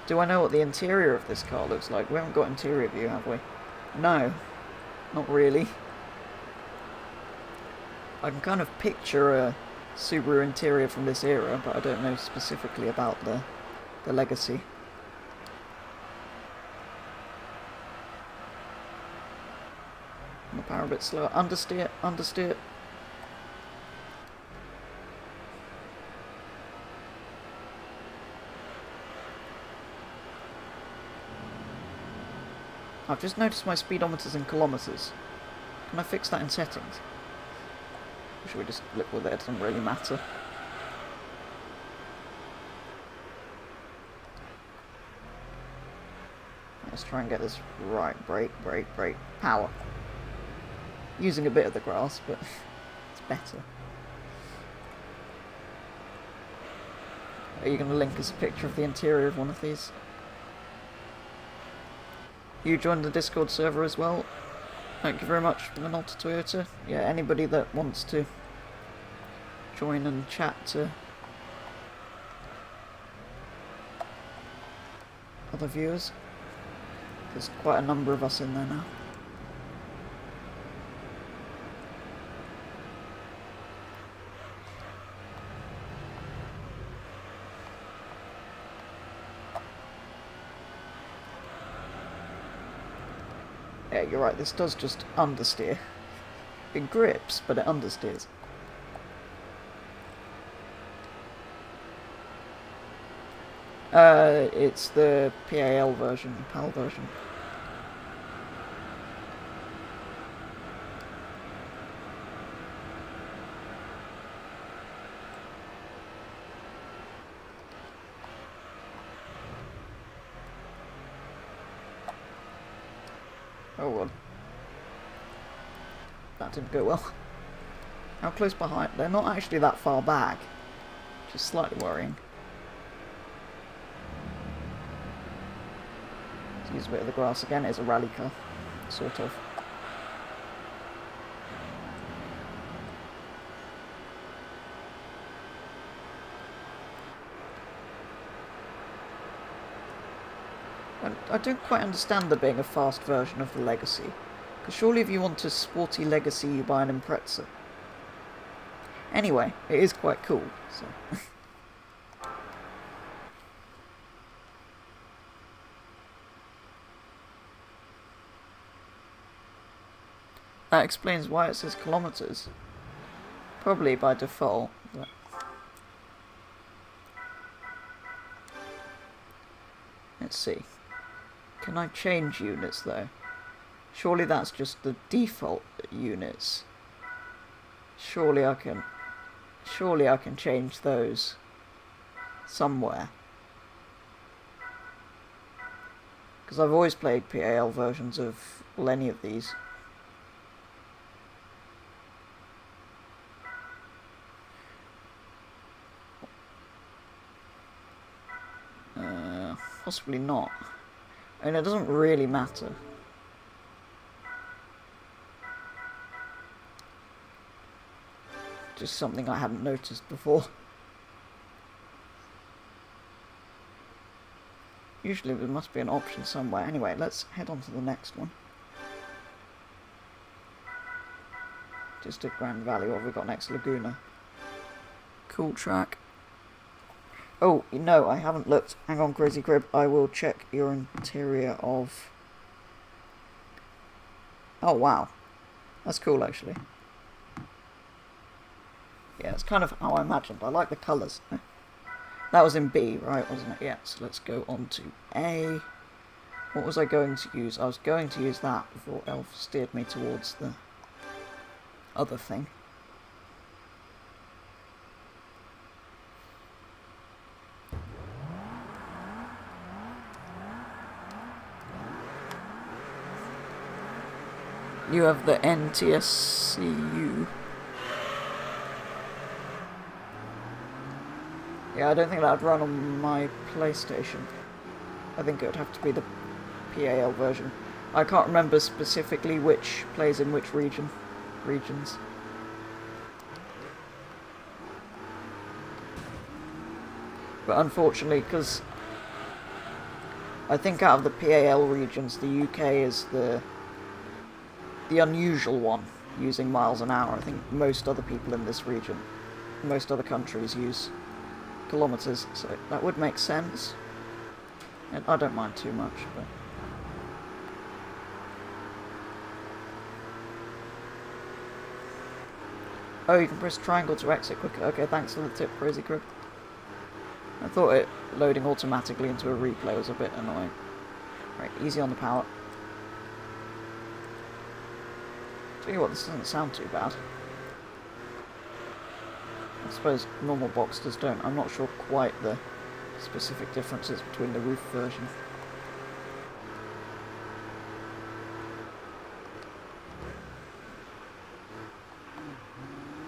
Do I know what the interior of this car looks like? We haven't got interior view, have we? No, not really. I can kind of picture a Subaru interior from this era, but I don't know specifically about the Legacy. power a bit slower. Understeer, understeer. I've just noticed my speedometer's in kilometres. Can I fix that in settings? Or should we just live with it? It doesn't really matter. Let's try and get this right. Brake, brake, brake. Power. Using a bit of the grass, but it's better. Are you going to link us a picture of the interior of one of these? You joined the Discord server as well. Thank you very much, Minolta Toyota. Yeah, anybody that wants to join and chat to other viewers. There's quite a number of us in there now. Yeah, you're right, this does just understeer. It grips, but it understeers. It's the PAL version, PAL version. Oh well. That didn't go well. How close behind? They're not actually that far back, which is slightly worrying. Let's use a bit of the grass again. It's a rally car, sort of. I don't quite understand there being a fast version of the Legacy. Because surely if you want a sporty Legacy, you buy an Impreza. Anyway, it is quite cool, so... That explains why it says kilometers. Probably by default, but... Let's see. Can I change units though? Surely that's just the default units. Surely I can change those somewhere. Because I've always played PAL versions of well, any of these. Possibly not. I mean, it doesn't really matter. Just something I hadn't noticed before. Usually there must be an option somewhere. Anyway, let's head on to the next one. Just at Grand Valley. What have we got next? Laguna. Cool track. Oh, no, I haven't looked. Hang on, Crazy Crib. I will check your interior of... Oh, wow. That's cool, actually. Yeah, it's kind of how I imagined. I like the colours. That was in B, right, wasn't it? Yeah, so let's go on to A. What was I going to use? I was going to use that before Elf steered me towards the other thing. You have the NTSCU. Yeah, I don't think that would run on my PlayStation. I think it would have to be the PAL version. I can't remember specifically which plays in which regions. But unfortunately, because I think out of the PAL regions, the UK is the unusual one, using miles an hour. I think most other people in this region, most other countries use kilometers, so that would make sense. And I don't mind too much, but... Oh, you can press triangle to exit quicker. Okay, thanks for the tip, Crazy Crib. I thought it loading automatically into a replay was a bit annoying. Right, easy on the power. Tell you what, this doesn't sound too bad. I suppose normal Boxsters don't. I'm not sure quite the specific differences between the roof version.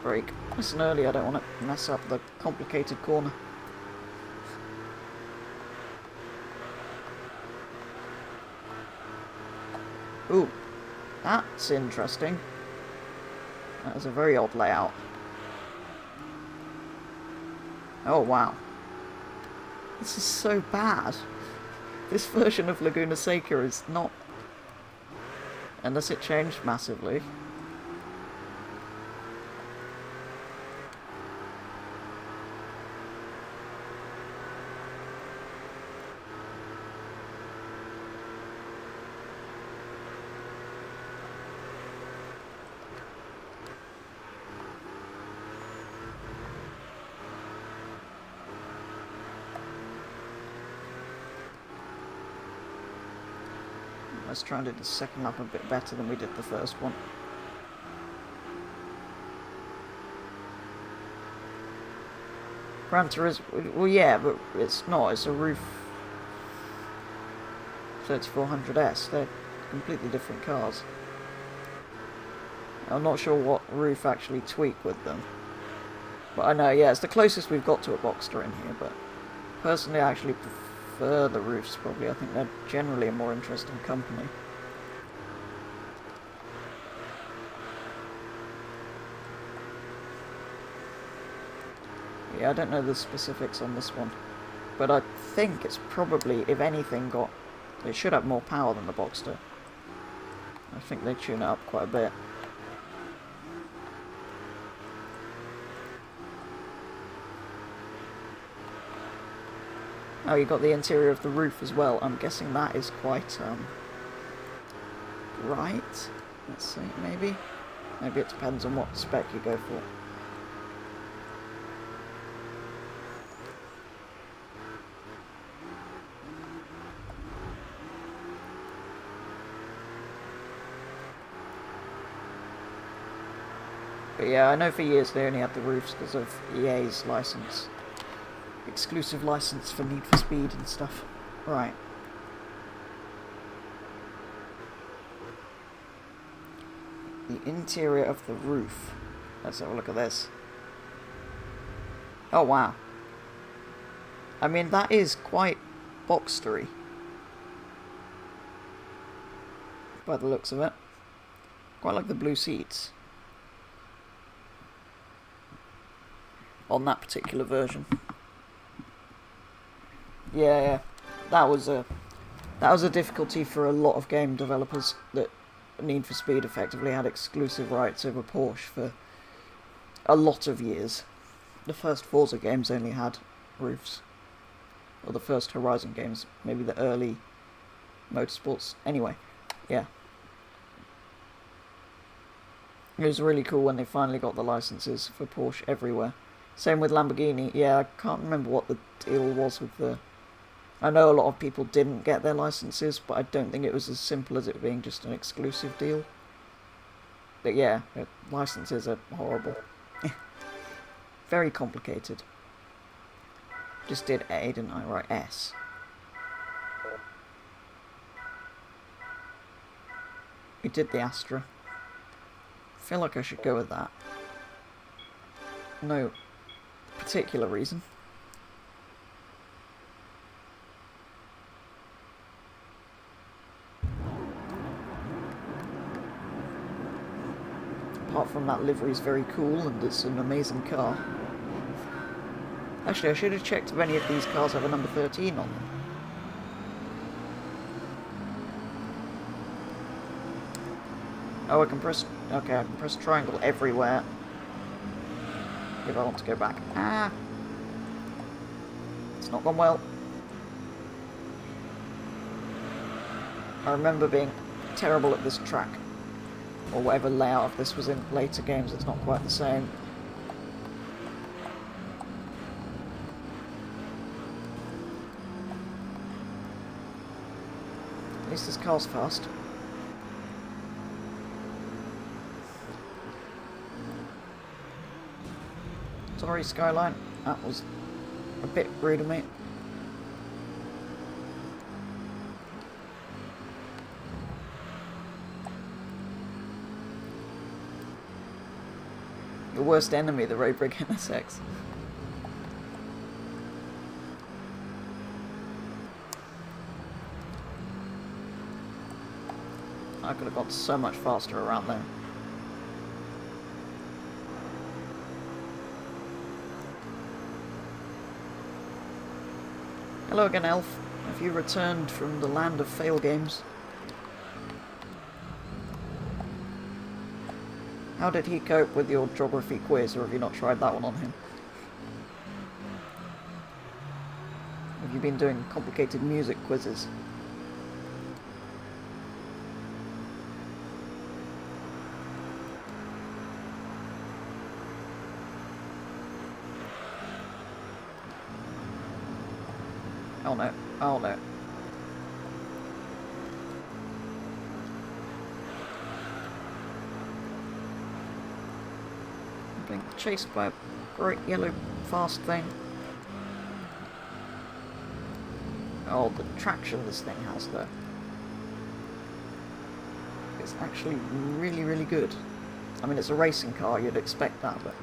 Brake. Nice and early, I don't want to mess up the complicated corner. Ooh, that's interesting. That is a very odd layout. Oh wow. This is so bad. This version of Laguna Seca is not... Unless it changed massively. Let's try and do the second lap a bit better than we did the first one. Gran Turismo, well yeah, but it's not, it's a roof 3400S, they're completely different cars. I'm not sure what roof actually tweak with them. But I know, yeah, it's the closest we've got to a Boxster in here, but personally I actually prefer the roofs probably. I think they're generally a more interesting company. Yeah, I don't know the specifics on this one, but I think it's probably, if anything, it should have more power than the Boxster. I think they tune it up quite a bit. Oh, you got the interior of the roof as well. I'm guessing that is quite, bright. Let's see, maybe? Maybe it depends on what spec you go for. But yeah, I know for years they only had the roofs because of EA's license. Exclusive license for Need for Speed and stuff. Right. The interior of the roof. Let's have a look at this. Oh wow. I mean, that is quite Boxstery. By the looks of it. Quite like the blue seats. On that particular version. Yeah, that was a difficulty for a lot of game developers, that Need for Speed effectively had exclusive rights over Porsche for a lot of years. The first Forza games only had roofs, or the first Horizon games, maybe the early Motorsports. Anyway, yeah. It was really cool when they finally got the licenses for Porsche everywhere. Same with Lamborghini. Yeah, I can't remember what the deal was with the... I know a lot of people didn't get their licenses, but I don't think it was as simple as it being just an exclusive deal. But yeah, licenses are horrible. Very complicated. Just did A, didn't I? Right, S. We did the Astra. I feel like I should go with that. No particular reason. Apart from that livery is very cool and it's an amazing car. Actually, I should have checked if any of these cars have a number 13 on them. Oh, I can press... Okay, I can press triangle everywhere. If I want to go back. Ah! It's not gone well. I remember being terrible at this track. Or whatever layout of this was in later games, it's not quite the same. least this car's fast. Sorry, Skyline. That was a bit rude of me. Your worst enemy, the Road Brick NSX. I could have got so much faster around there. Hello again, Elf. Have you returned from the land of fail games? How did he cope with your geography quiz, or have you not tried that one on him? Have you been doing complicated music quizzes? Oh no, oh no. I'm being chased by a great yellow fast thing. Oh, the traction this thing has though. It's actually really, really good. I mean, it's a racing car, you'd expect that, but...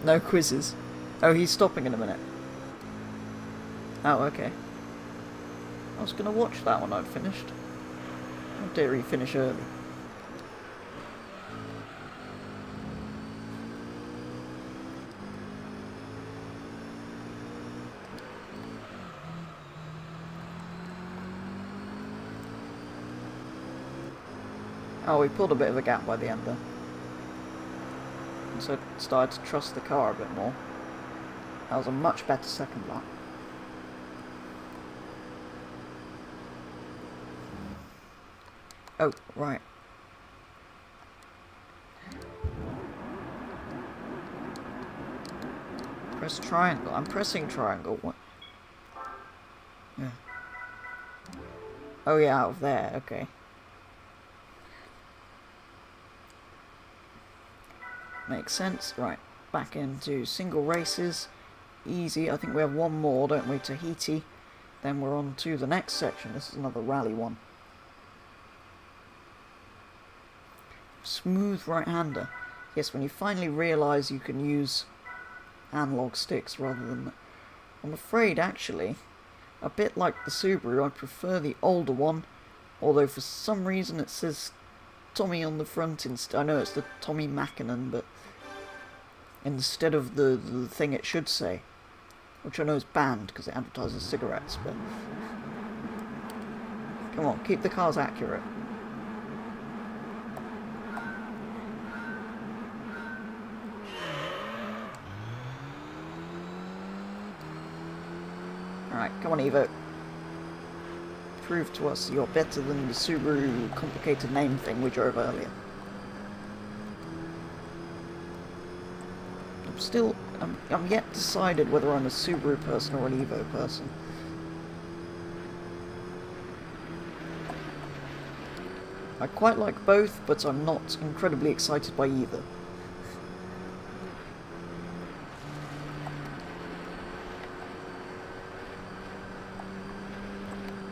No quizzes. Oh, he's stopping in a minute. Oh, okay. I was gonna watch that when I'd finished. How dare he finish early? Oh, he pulled a bit of a gap by the end there. So I started to trust the car a bit more. That was a much better second lap. Oh, right. Press triangle. I'm pressing triangle. What? Yeah. Oh yeah, out of there. Okay. Makes sense. Right, back into single races. Easy. I think we have one more, don't we? Tahiti. Then we're on to the next section. This is another rally one. Smooth right-hander. Yes, when you finally realise you can use analog sticks rather than... I'm afraid, actually, a bit like the Subaru, I prefer the older one. Although for some reason it says Tommy on the front instead. I know it's the Tommy Mackinnon, but instead of the thing it should say, which I know is banned because it advertises cigarettes, but come on, keep the cars accurate. Alright, come on Evo. Prove to us you're better than the Subaru complicated name thing we drove earlier. I'm yet decided whether I'm a Subaru person or an Evo person. I quite like both, but I'm not incredibly excited by either.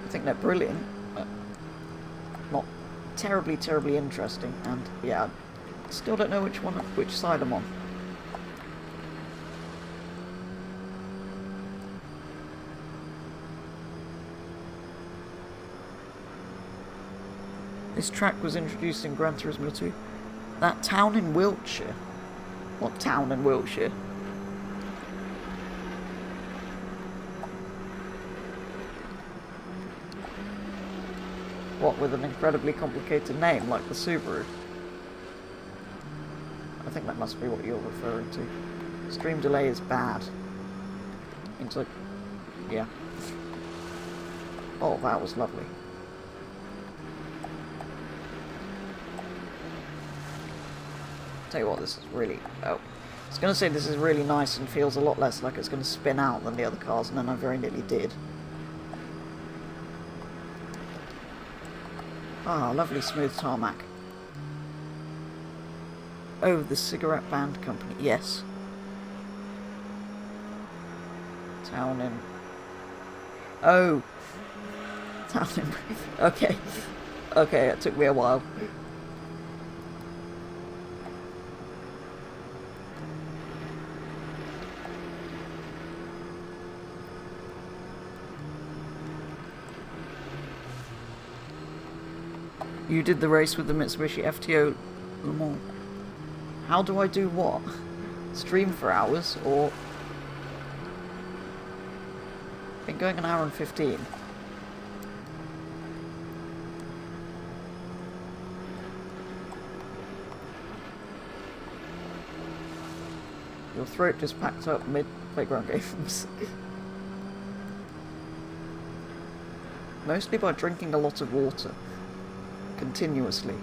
I think they're brilliant, but not terribly interesting, and yeah, I still don't know which side I'm on. This track was introduced in Gran Turismo 2. That town in Wiltshire? What town in Wiltshire? What, with an incredibly complicated name like the Subaru? I think that must be what you're referring to. Stream delay is bad. It's like, yeah. Oh, that was lovely. Tell you what, this is really... Oh. I was going to say this is really nice and feels a lot less like it's going to spin out than the other cars, and then I very nearly did. Ah, lovely smooth tarmac. Oh, the cigarette band company. Yes. Town in... Oh! Town in... Okay. Okay, it took me a while. You did the race with the Mitsubishi FTO Le Mans. How do I do what? Stream for hours, or... Been going an hour and 15. Your throat just packed up mid-playground games. Mostly by drinking a lot of water. Continuously.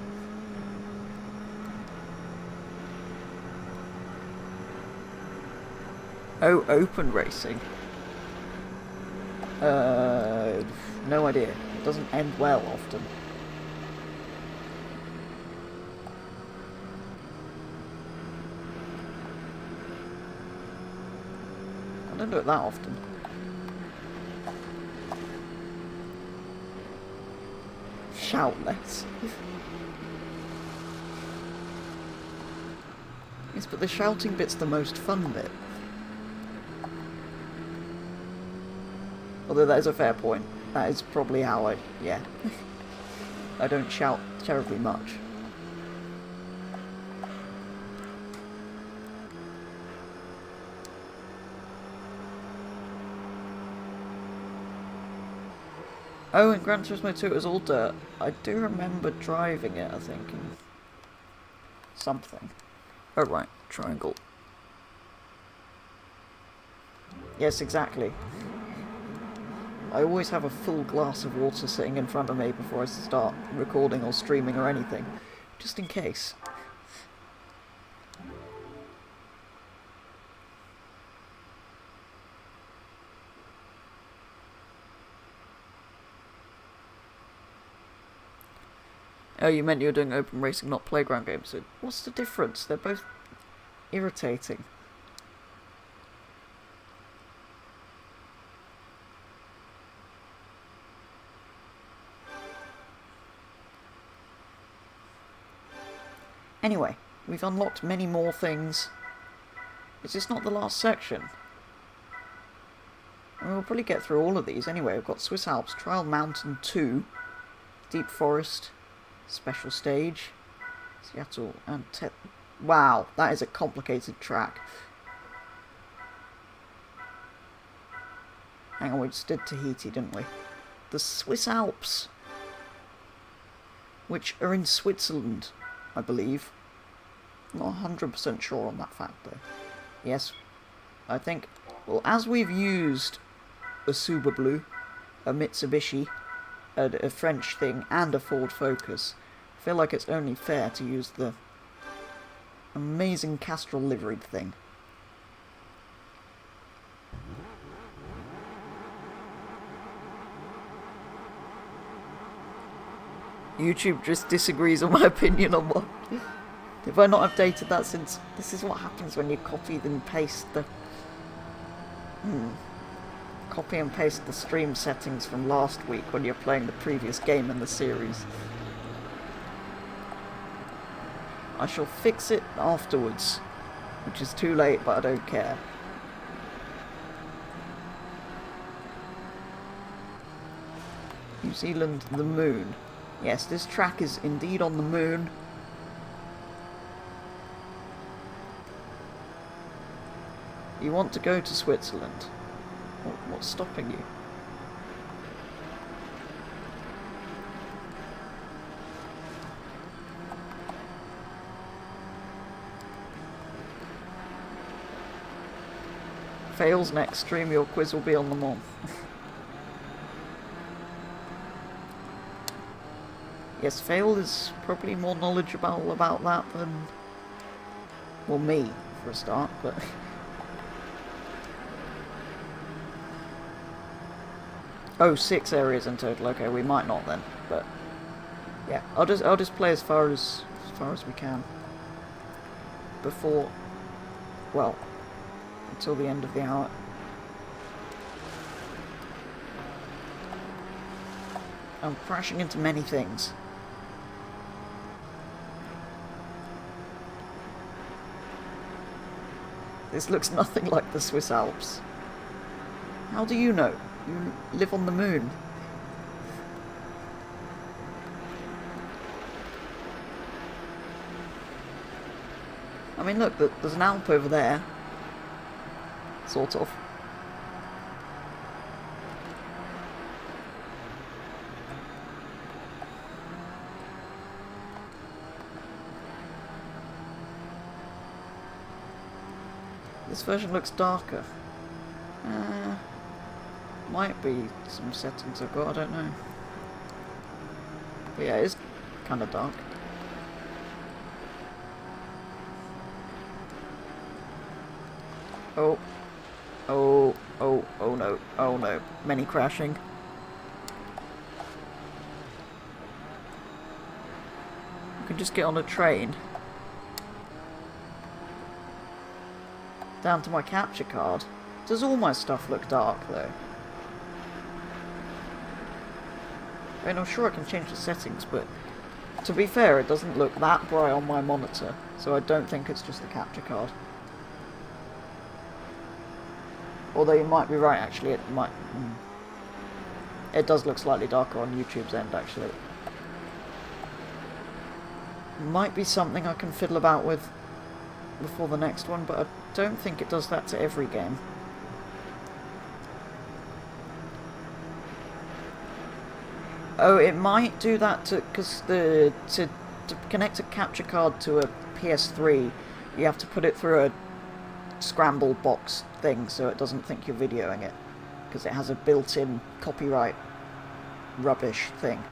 Oh, open racing. No idea. It doesn't end well often. I don't do it that often. Shout less. Yes, but the shouting bit's the most fun bit. Although that is a fair point. That is probably how I... yeah. I don't shout terribly much. Oh, in Gran Turismo 2 it was all dirt. I do remember driving it, I think, in something. Oh, right. Triangle. Yes, exactly. I always have a full glass of water sitting in front of me before I start recording or streaming or anything. Just in case. Oh, you meant you were doing open racing, not playground games. So what's the difference? They're both irritating. Anyway, we've unlocked many more things. Is this not the last section? I mean, we'll probably get through all of these anyway. We've got Swiss Alps, Trial Mountain 2, Deep Forest, Special Stage, Seattle, and wow, that is a complicated track. Hang on, we just did Tahiti, didn't we? The Swiss Alps, which are in Switzerland, I believe. Not 100% sure on that fact, though. Yes, I think... Well, as we've used a Subaru, a Mitsubishi, a French thing, and a Ford Focus, I feel like it's only fair to use the amazing Castrol liveried thing. YouTube just disagrees on my opinion on what... Have I not updated that since... This is what happens when you copy and paste the... Copy and paste the stream settings from last week when you're playing the previous game in the series. I shall fix it afterwards, which is too late, but I don't care. New Zealand, the moon. Yes, this track is indeed on the moon. You want to go to Switzerland? What's stopping you? Fails next stream, your quiz will be on them all. Yes, Fail is probably more knowledgeable about that than, well, me, for a start, but... Oh, 6 areas in total. Okay, we might not then, but yeah, I'll just play as far as we can before, well, until the end of the hour. I'm crashing into many things. This looks nothing like the Swiss Alps. How do you know? You live on the moon. I mean, look, there's an Alp over there. Sort of. This version looks darker. Might be some settings I've got, I don't know. But yeah, it is kind of dark. Oh. Oh. Oh. Oh no. Oh no. Many crashing. I can just get on a train. Down to my capture card. Does all my stuff look dark though? I mean, I'm sure I can change the settings, but to be fair, it doesn't look that bright on my monitor, so I don't think it's just the capture card. Although you might be right, actually, it might... It does look slightly darker on YouTube's end, actually. Might be something I can fiddle about with before the next one, but I don't think it does that to every game. Oh, it might do that because to connect a capture card to a PS3, you have to put it through a scramble box thing so it doesn't think you're videoing it, because it has a built-in copyright rubbish thing.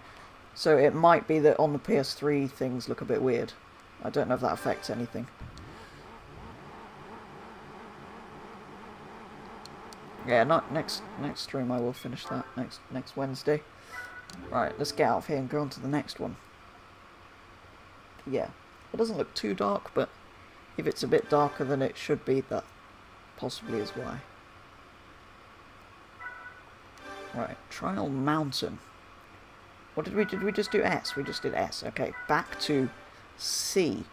So it might be that on the PS3 things look a bit weird. I don't know if that affects anything. Yeah, not next stream I will finish that next Wednesday. Right, let's get out of here and go on to the next one. Yeah, it doesn't look too dark, but if it's a bit darker than it should be, that possibly is why. Right, Trial Mountain. What did we just do? S. We just did S. Okay, back to C.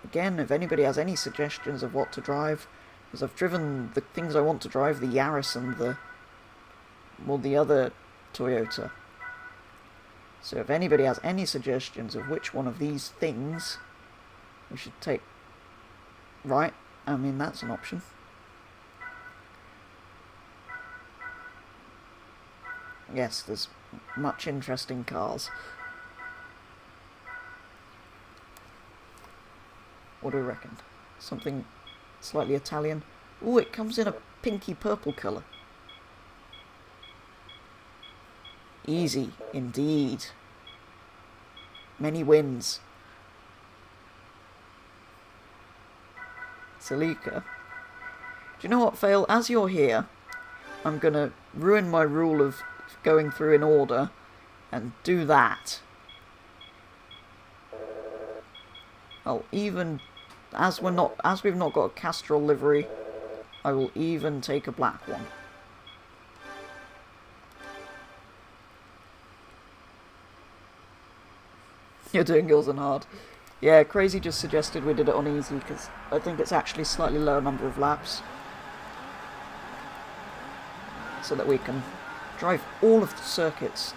Again, if anybody has any suggestions of what to drive, because I've driven the things I want to drive, the Yaris and the other Toyota. So if anybody has any suggestions of which one of these things we should take, right, I mean, that's an option. Yes, there's much interesting cars. What do we reckon? Something slightly Italian. Ooh, it comes in a pinky purple colour. Easy, indeed. Many wins. Celica. Do you know what, Fail? As you're here, I'm gonna ruin my rule of going through in order and do that. I'll even, as we've not got a Castrol livery, I will even take a black one. You're doing yours on hard. Yeah, Crazy just suggested we did it on easy because I think it's actually slightly lower number of laps, so that we can drive all of the circuits,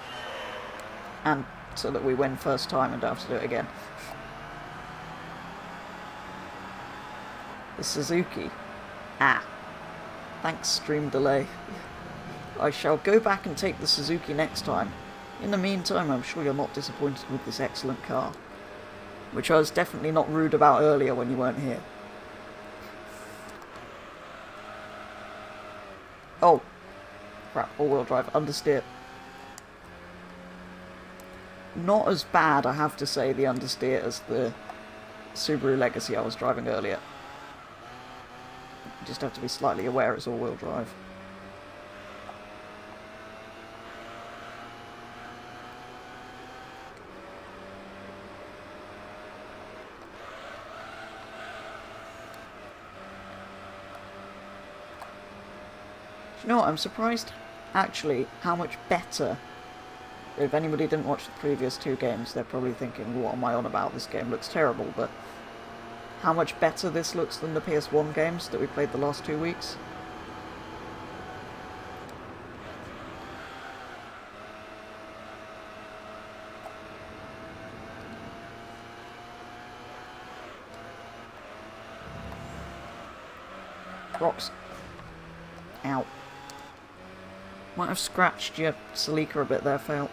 and so that we win first time and don't have to do it again. The Suzuki. Ah. Thanks, stream delay. I shall go back and take the Suzuki next time. In the meantime, I'm sure you're not disappointed with this excellent car, which I was definitely not rude about earlier when you weren't here. Oh, crap, all-wheel drive, understeer. Not as bad, I have to say, the understeer as the Subaru Legacy I was driving earlier. You just have to be slightly aware it's all-wheel drive. You know what, I'm surprised, actually, how much better. If anybody didn't watch the previous two games, they're probably thinking, what am I on about, this game looks terrible, but how much better this looks than the PS1 games that we played the last 2 weeks. Rocks. Ow. Might have scratched your Celica a bit there, Fail.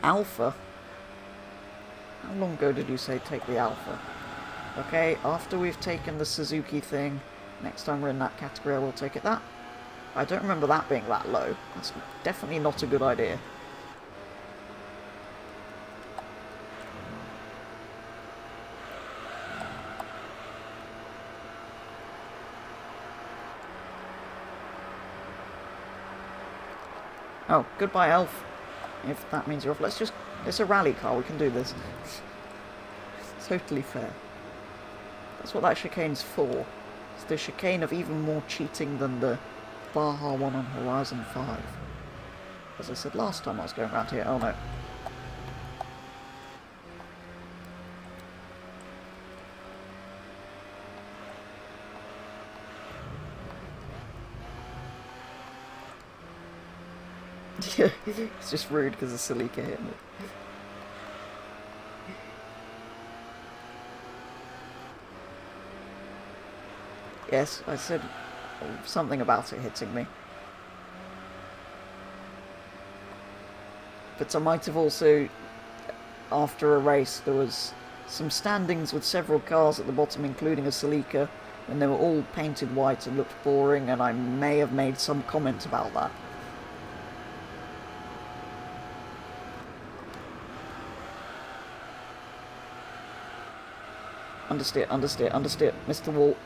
Alpha? How long ago did you say take the Alpha? Okay, after we've taken the Suzuki thing, next time we're in that category I will take it that. I don't remember that being that low. That's definitely not a good idea. Oh, goodbye, Elf. If that means you're off, let's just... It's a rally car, we can do this. Totally fair. That's what that chicane's for. It's the chicane of even more cheating than the Baja one on Horizon 5. As I said last time I was going around here. Oh no. It's just rude because the Celica hit me. Yes, I said something about it hitting me. But I might have also, after a race, there was some standings with several cars at the bottom, including a Celica, and they were all painted white and looked boring, and I may have made some comment about that. Understeer, understeer, understeer. Missed the wall.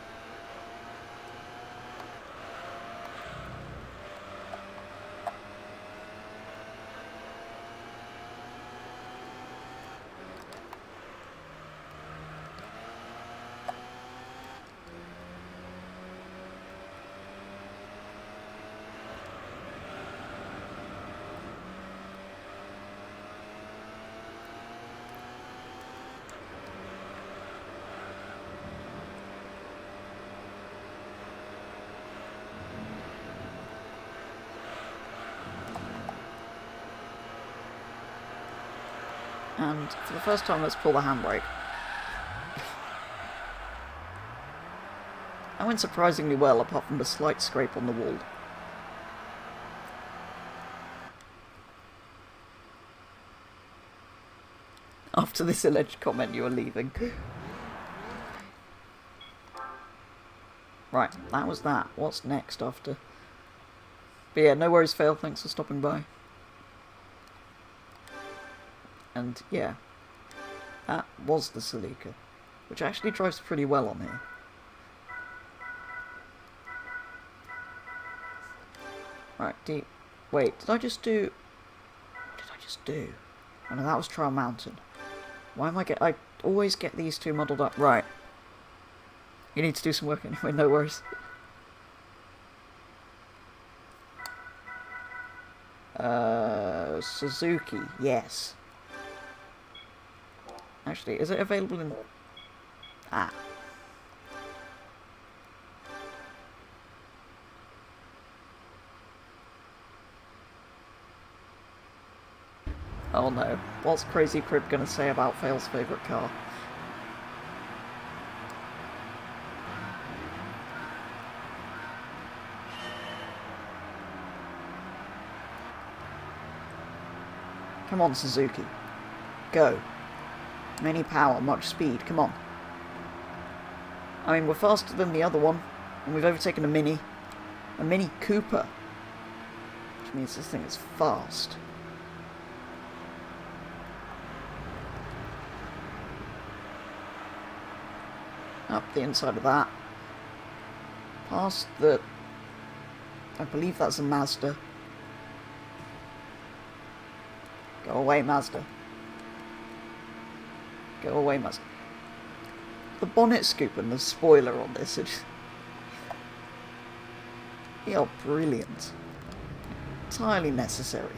And for the first time, let's pull the handbrake. That went surprisingly well, apart from the slight scrape on the wall. After this alleged comment, you are leaving. Right, that was that. What's next after? But yeah, no worries, Fail. Thanks for stopping by. And yeah, that was the Celica, which actually drives pretty well on here. Right, deep. Wait, did I just do... What did I just do? Oh no, that was Trial Mountain. Why am I always get these two muddled up. Right. You need to do some work anyway, no worries. Suzuki, yes. Actually, is it available in... Ah. Oh no. What's Crazy Crib gonna say about Fail's favourite car? Come on, Suzuki. Go. Many power, much speed, come on. I mean, we're faster than the other one, and we've overtaken a Mini Cooper, which means this thing is fast. Up the inside of that. Past the... I believe that's a Mazda. Go away, Mazda. Go away, Mazda. The bonnet scoop and the spoiler on this they are brilliant. Entirely necessary.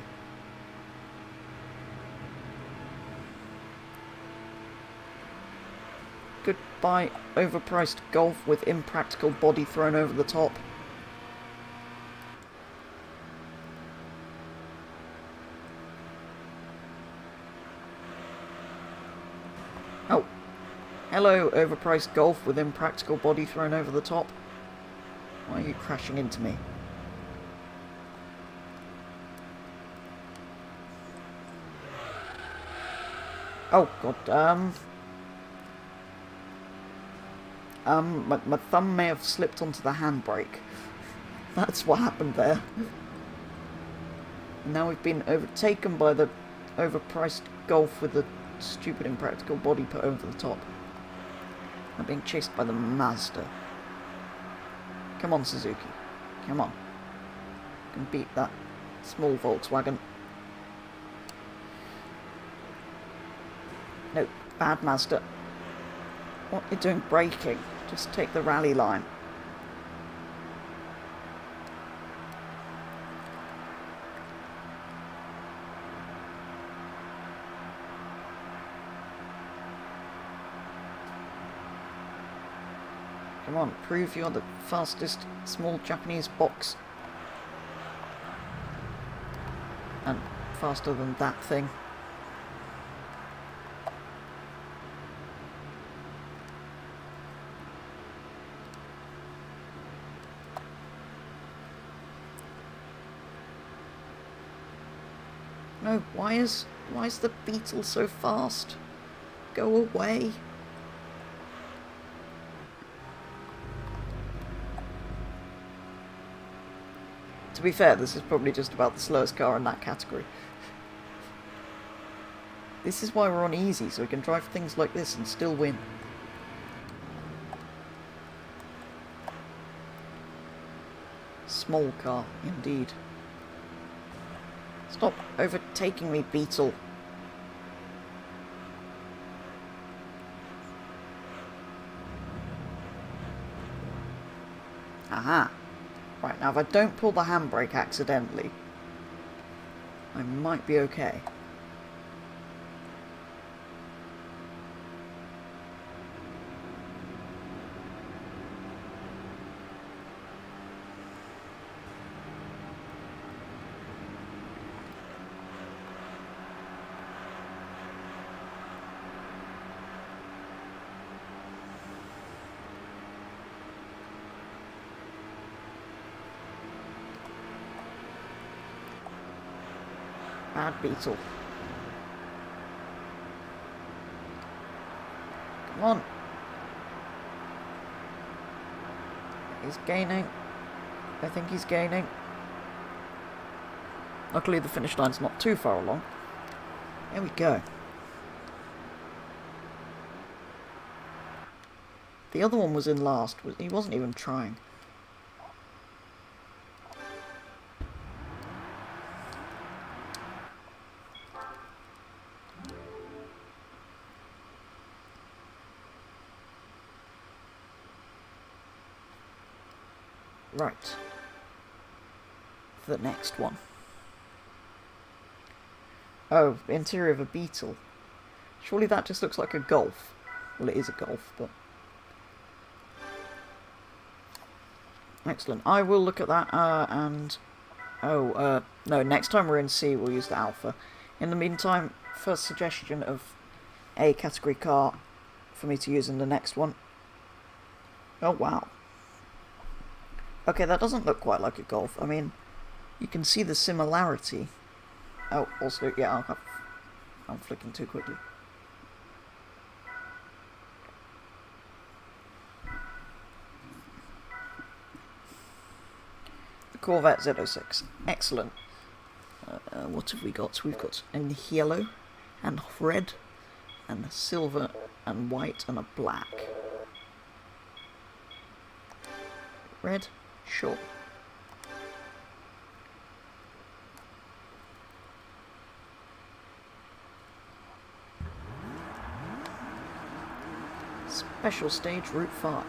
Goodbye, overpriced Golf with impractical body thrown over the top. Oh. Hello, overpriced Golf with impractical body thrown over the top. Why are you crashing into me? Oh, god, my thumb may have slipped onto the handbrake. That's what happened there. Now we've been overtaken by the overpriced Golf with the stupid impractical body put over the top. I'm being chased by the Mazda. Come on, Suzuki. Come on. You can beat that small Volkswagen. No, bad Mazda. What are you doing braking? Just take the rally line. Come on, prove you're the fastest small Japanese box. And faster than that thing. No, why is the Beetle so fast? Go away. To be fair, this is probably just about the slowest car in that category. This is why we're on easy, so we can drive things like this and still win. Small car, indeed. Stop overtaking me, Beetle. Aha. Right, now if I don't pull the handbrake accidentally, I might be okay. Bad Beetle. Come on. He's gaining. I think he's gaining. Luckily the finish line's not too far along. There we go. The other one was in last. He wasn't even trying. Right. The next one. Oh, interior of a Beetle. Surely that just looks like a Golf. Well, it is a Golf, but... Excellent. I will look at that, and... Oh, no, next time we're in C, we'll use the Alpha. In the meantime, first suggestion of a category car for me to use in the next one. Oh, wow. Okay, that doesn't look quite like a Golf. I mean, you can see the similarity. Oh, also, yeah, I'm flicking too quickly. Corvette Z06. Excellent. What have we got? We've got a yellow, and red, and silver, and white, and a black. Red? Sure. Special stage Route 5.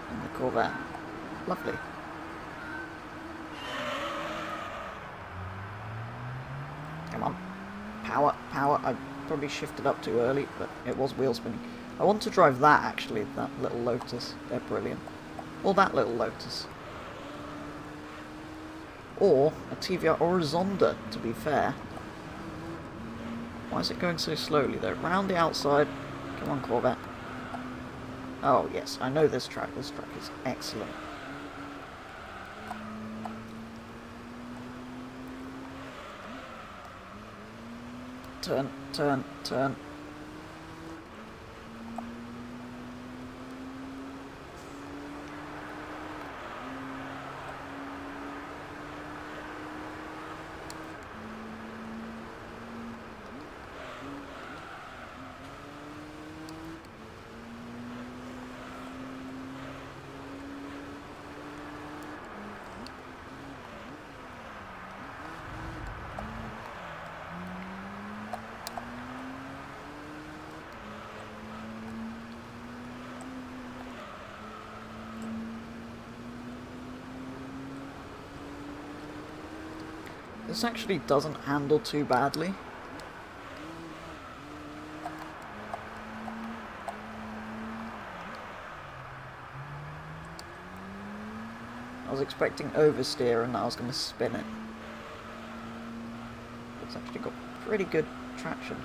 And the Corvette. Lovely. Come on. Power, power. I probably shifted up too early, but it was wheel spinning. I want to drive that, actually, that little Lotus. They're brilliant. Or that little Lotus. Or a TVR or a Zonda, to be fair. Why is it going so slowly, though? Round the outside. Come on, Corvette. Oh, yes, I know this track. This track is excellent. Turn, turn, turn. This actually doesn't handle too badly. I was expecting oversteer and I was going to spin it. It's actually got pretty good traction.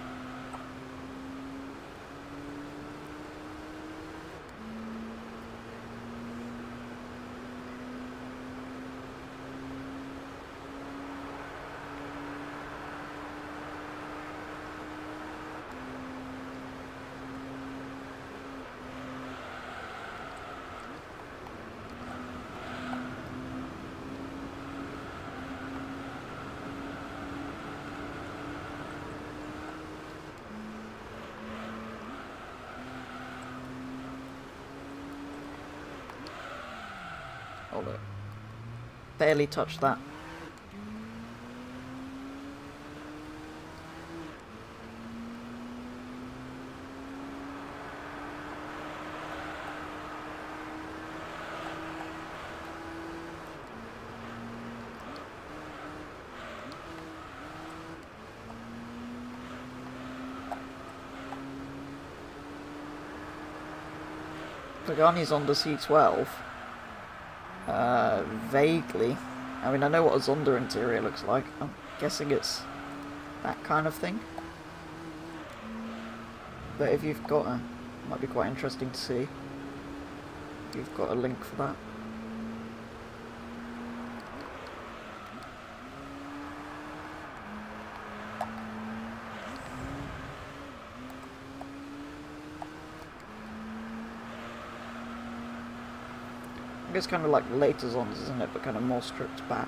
Oh look. Barely touched that. Pagani's on the C12. Vaguely. I mean, I know what a Zonda interior looks like. I'm guessing it's that kind of thing. But if you've got a... might be quite interesting to see. If you've got a link for that. It's kind of like later Zondas, isn't it? But kind of more stripped back.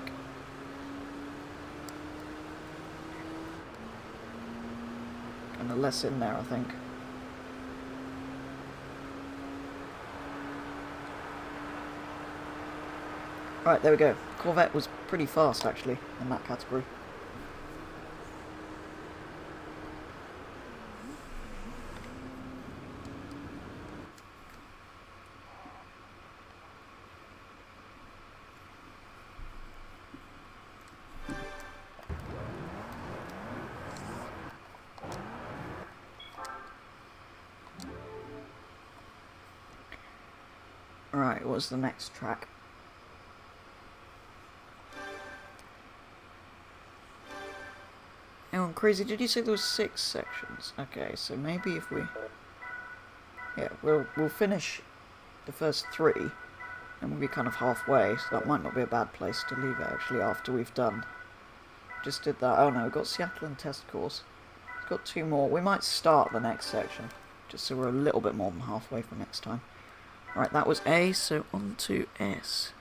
Kind of less in there, I think. Right, there we go. Corvette was pretty fast, actually, in that category. Right, what's the next track? Oh, I'm crazy. Did you say there was 6 sections? Okay, so maybe if we... yeah, we'll finish the first 3, and we'll be kind of halfway, so that might not be a bad place to leave it, actually, after we've done. Just did that. Oh no, we've got Seattle and test course. We've got 2 more. We might start the next section, just so we're a little bit more than halfway for next time. Right, that was A, so on to S.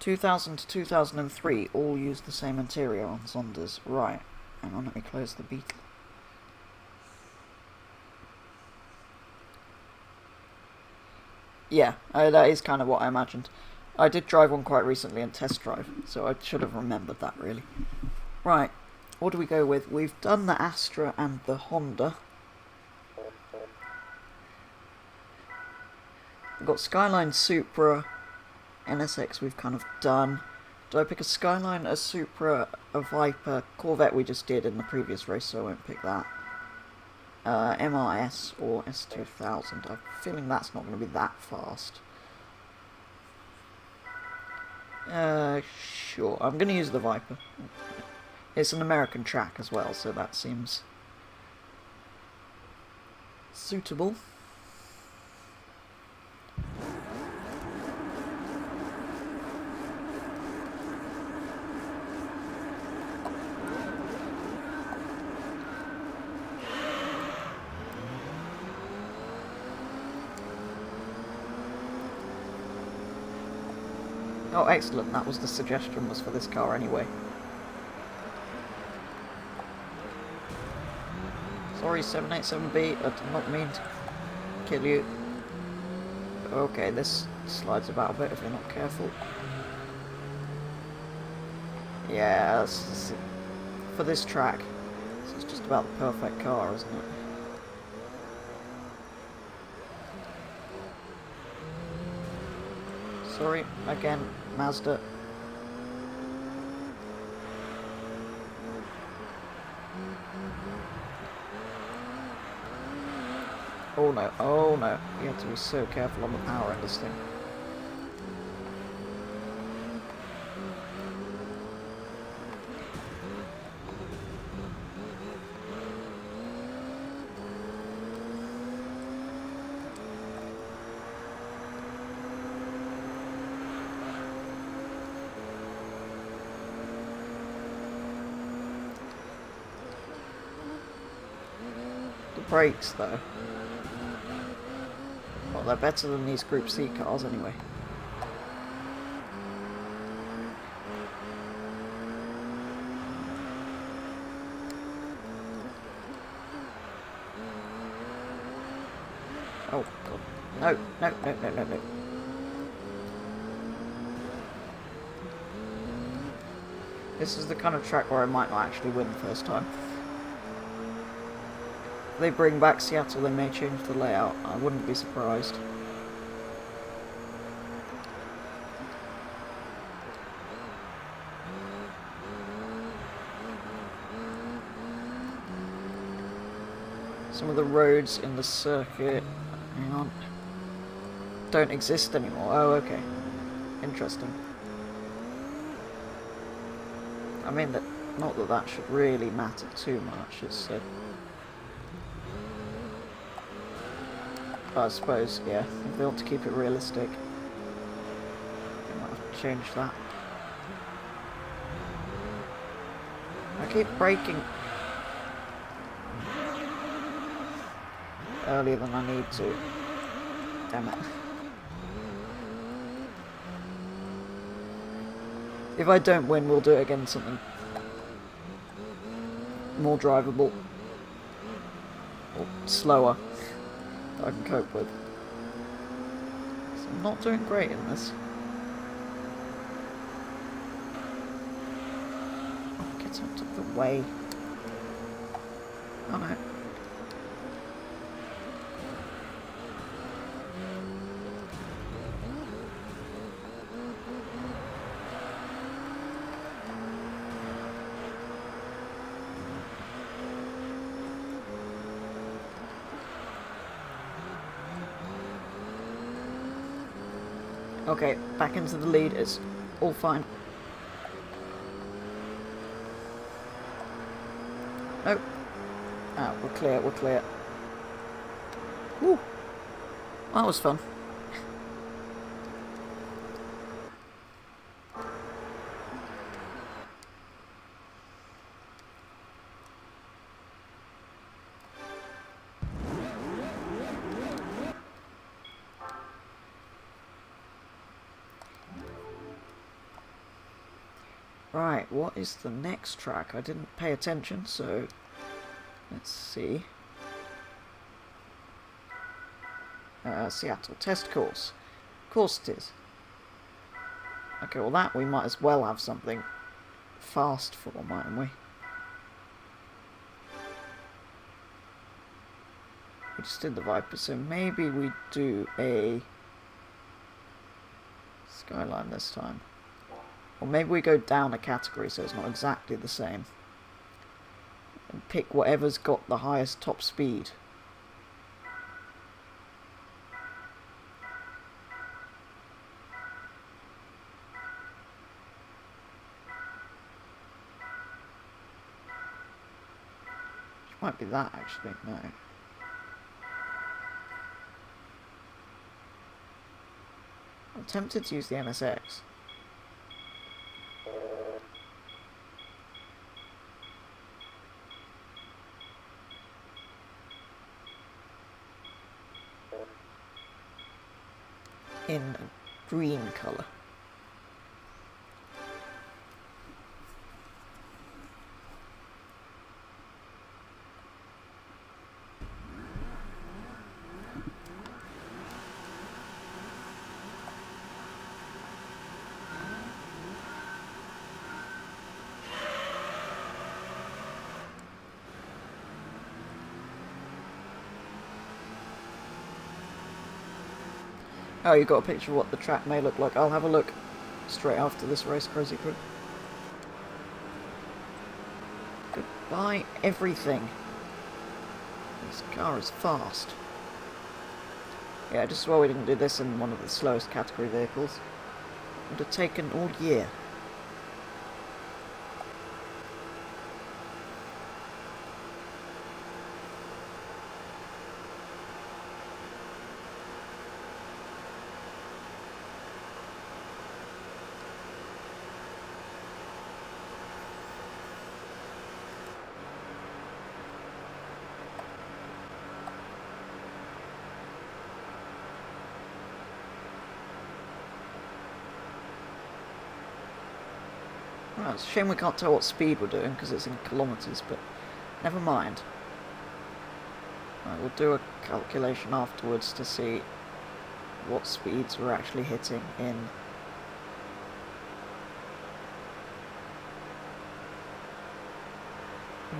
2000 to 2003 all used the same interior on Zondas. Right. Hang on, let me close the Beetle. Yeah, that is kind of what I imagined. I did drive one quite recently in test drive, so I should have remembered that, really. Right, what do we go with? We've done the Astra and the Honda. We've got Skyline, Supra, NSX we've kind of done. Do I pick a Skyline, a Supra, a Viper? Corvette we just did in the previous race, so I won't pick that. MRS or S2000. I'm feeling that's not going to be that fast. Sure. I'm going to use the Viper. It's an American track as well, so that seems suitable. Oh, excellent. That was the suggestion, was for this car anyway. Sorry, 787B, I did not mean to kill you. Okay, this slides about a bit if you're not careful. Yeah, for this track, this is just about the perfect car, isn't it? Sorry, again, Mazda. Oh no, oh no. You have to be so careful on the power in this thing. The brakes, though. Well, they're better than these Group C cars, anyway. Oh, God. No, no, no, no, no, no. This is the kind of track where I might not actually win the first time. If they bring back Seattle, they may change the layout. I wouldn't be surprised. Some of the roads in the circuit, hang on, don't exist anymore. Oh, okay. Interesting. I mean, not that that should really matter too much. It's I suppose, yeah, if they want to keep it realistic, they might have to change that. I keep braking earlier than I need to. Damn it. If I don't win, we'll do it again, something more drivable. Or slower. That I can cope with. So I'm not doing great in this. Get out of the way. Oh no. Okay, back into the lead, it's all fine. Nope. Ah, we're clear, we're clear. Woo! That was fun. Right, what is the next track? I didn't pay attention, so let's see. Seattle test course. Of course it is. Okay, well that we might as well have something fast for, mightn't we? We just did the Viper, so maybe we do a Skyline this time. Or maybe we go down a category so it's not exactly the same. And pick whatever's got the highest top speed. Which might be that actually, no. I'm tempted to use the NSX. In a green colour. Oh, you got a picture of what the track may look like. I'll have a look straight after this race, Crazy Crew. Goodbye, everything. This car is fast. Yeah, just as well we didn't do this in one of the slowest category vehicles. It would have taken all year. Well, it's a shame we can't tell what speed we're doing because it's in kilometres, but never mind. Right, we'll do a calculation afterwards to see what speeds we're actually hitting in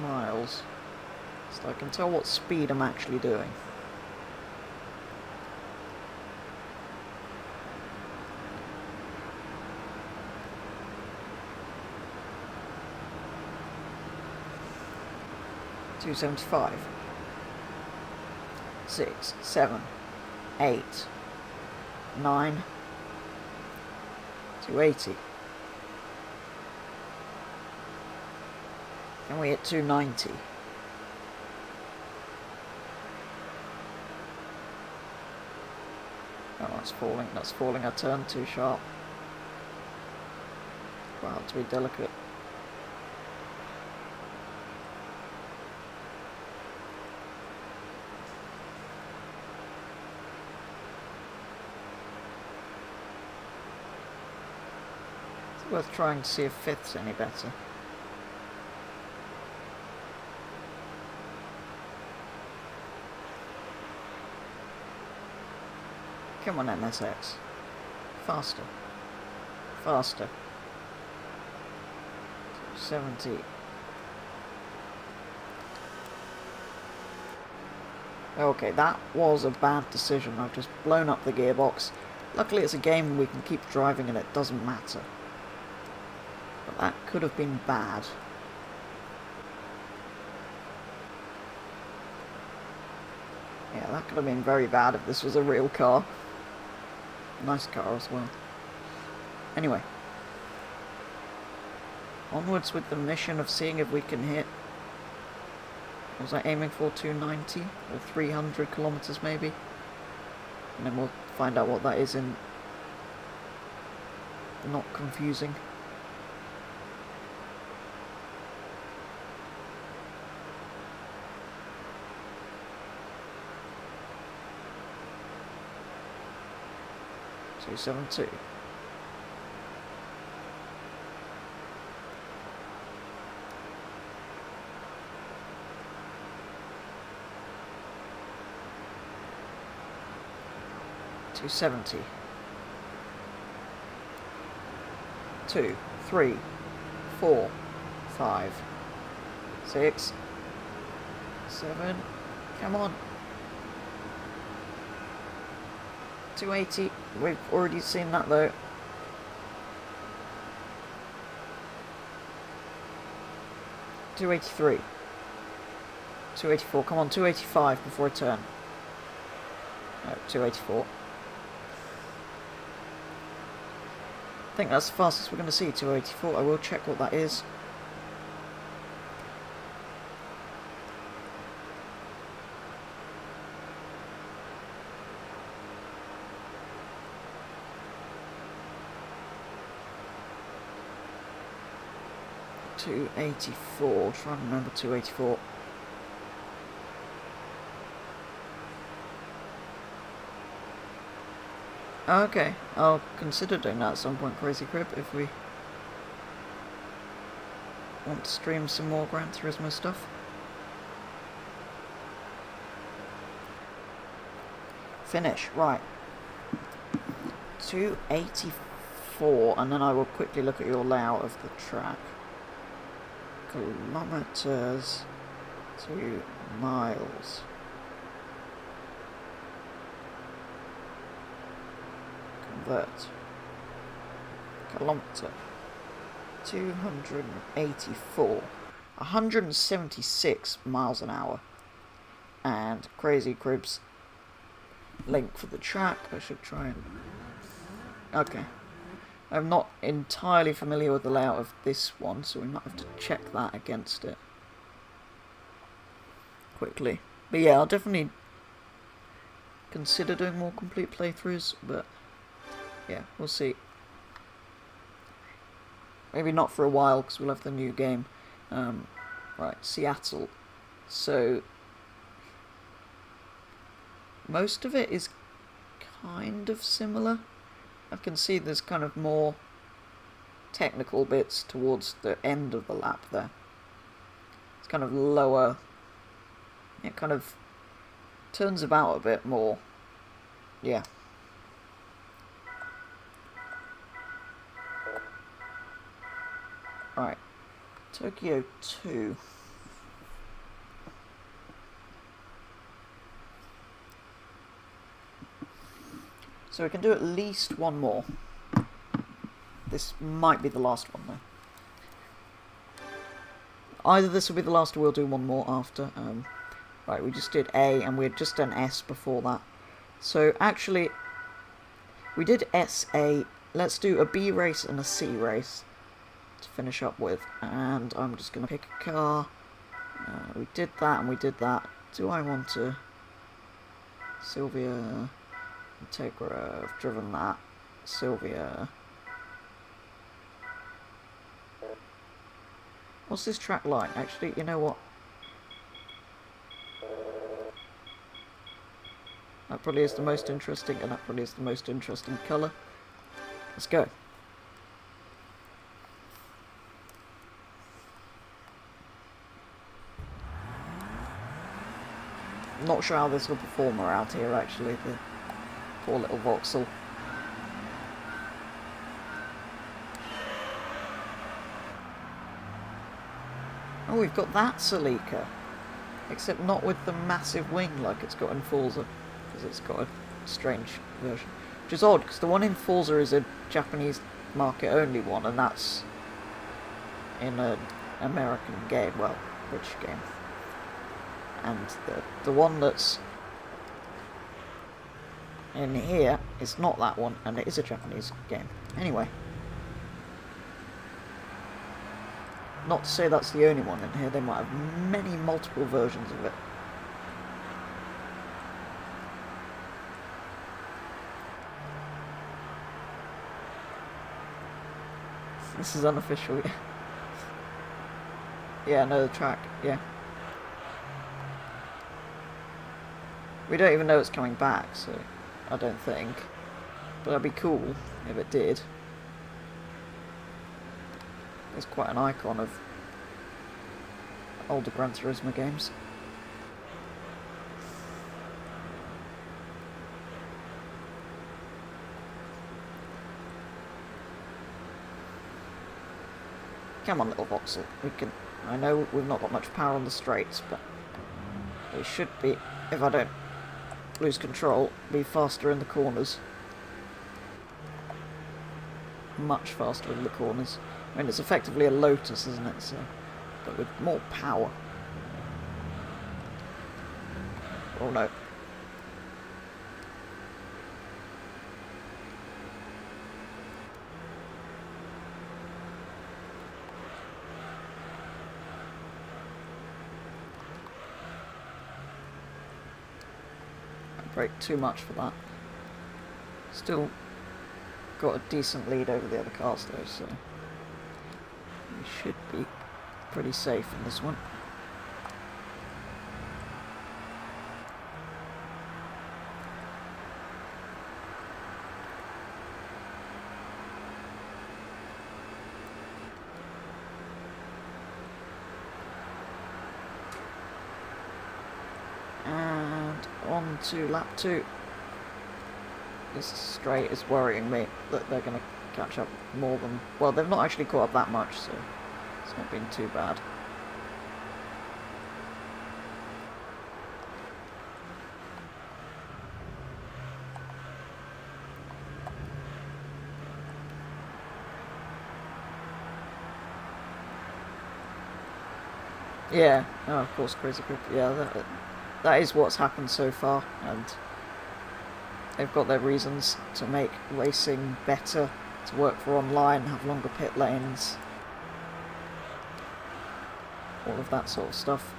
miles, so I can tell what speed I'm actually doing. $275, 6, 7, 8, 9, 280. Can we hit 290? Oh, that's falling. That's falling a turn too sharp. Wow, to be delicate. Worth trying to see if fifth's any better. Come on, NSX. Faster. Faster. 70. Okay, that was a bad decision. I've just blown up the gearbox. Luckily it's a game we can keep driving and it doesn't matter. But that could have been bad. Yeah, that could have been very bad if this was a real car. Nice car as well. Anyway. Onwards with the mission of seeing if we can hit... What was I aiming for? 290? Or 300 kilometers maybe? And then we'll find out what that is in... not confusing. Two 7.2. 270. 2, 3, 4, 5, 6, 7. Come on. 280. We've already seen that though. 283. 284. Come on, 285 before a turn. No, 284. I think that's the fastest we're going to see, 284. I will check what that is. $284. Trying to remember 284. Okay, I'll consider doing that at some point, Crazy Crib, if we want to stream some more Gran Turismo stuff. Finish, right. 284, and then I will quickly look at your layout of the track. Kilometers to miles. Convert. Kilometer. 284. 176 miles an hour. And Crazy Crib's link for the track. I should try and... Okay. I'm not entirely familiar with the layout of this one, so we might have to check that against it quickly. But yeah, I'll definitely consider doing more complete playthroughs, but yeah, we'll see. Maybe not for a while, because we'll have the new game. Right, Seattle. So, most of it is kind of similar. I can see there's kind of more technical bits towards the end of the lap there. It's kind of lower. It kind of turns about a bit more. Yeah. Right. Tokyo 2. So we can do at least one more. This might be the last one, though. Either this will be the last or we'll do one more after. Right, we just did A, and we had just done S before that. So, actually, we did SA. Let's do a B race and a C race to finish up with. And I'm just going to pick a car. We did that, and we did that. Do I want to... Sylvia... Integra, I've driven that. Sylvia. What's this track like? Actually, you know what? That probably is the most interesting, and that probably is the most interesting colour. Let's go. Not sure how this will perform around here, actually. The poor little Vauxhall. Oh, we've got that Celica. Except not with the massive wing like it's got in Forza. Because it's got a strange version. Which is odd, because the one in Forza is a Japanese market only one, and that's in an American game, well, British game. And the one that's in here is not that one, and it is a Japanese game. Anyway. Not to say that's the only one in here, they might have many multiple versions of it. This is unofficial, yeah. Yeah, no, the track, yeah. We don't even know it's coming back, so I don't think. But that'd be cool if it did. It's quite an icon of older Gran Turismo games. Come on, little voxel. We can... I know we've not got much power on the straights, but we should be, if I don't lose control, be faster in the corners. Much faster in the corners. I mean, it's effectively a Lotus, isn't it? So, but with more power. Oh no. Brake too much for that. Still got a decent lead over the other cars though, so we should be pretty safe in this one. And on to lap 2. This straight is worrying me that they're going to catch up more than... Well, they've not actually caught up that much, so it's not been too bad. Yeah, oh, of course, Crazy Grip. Yeah, that is what's happened so far, and they've got their reasons to make racing better, to work for online, have longer pit lanes, all of that sort of stuff.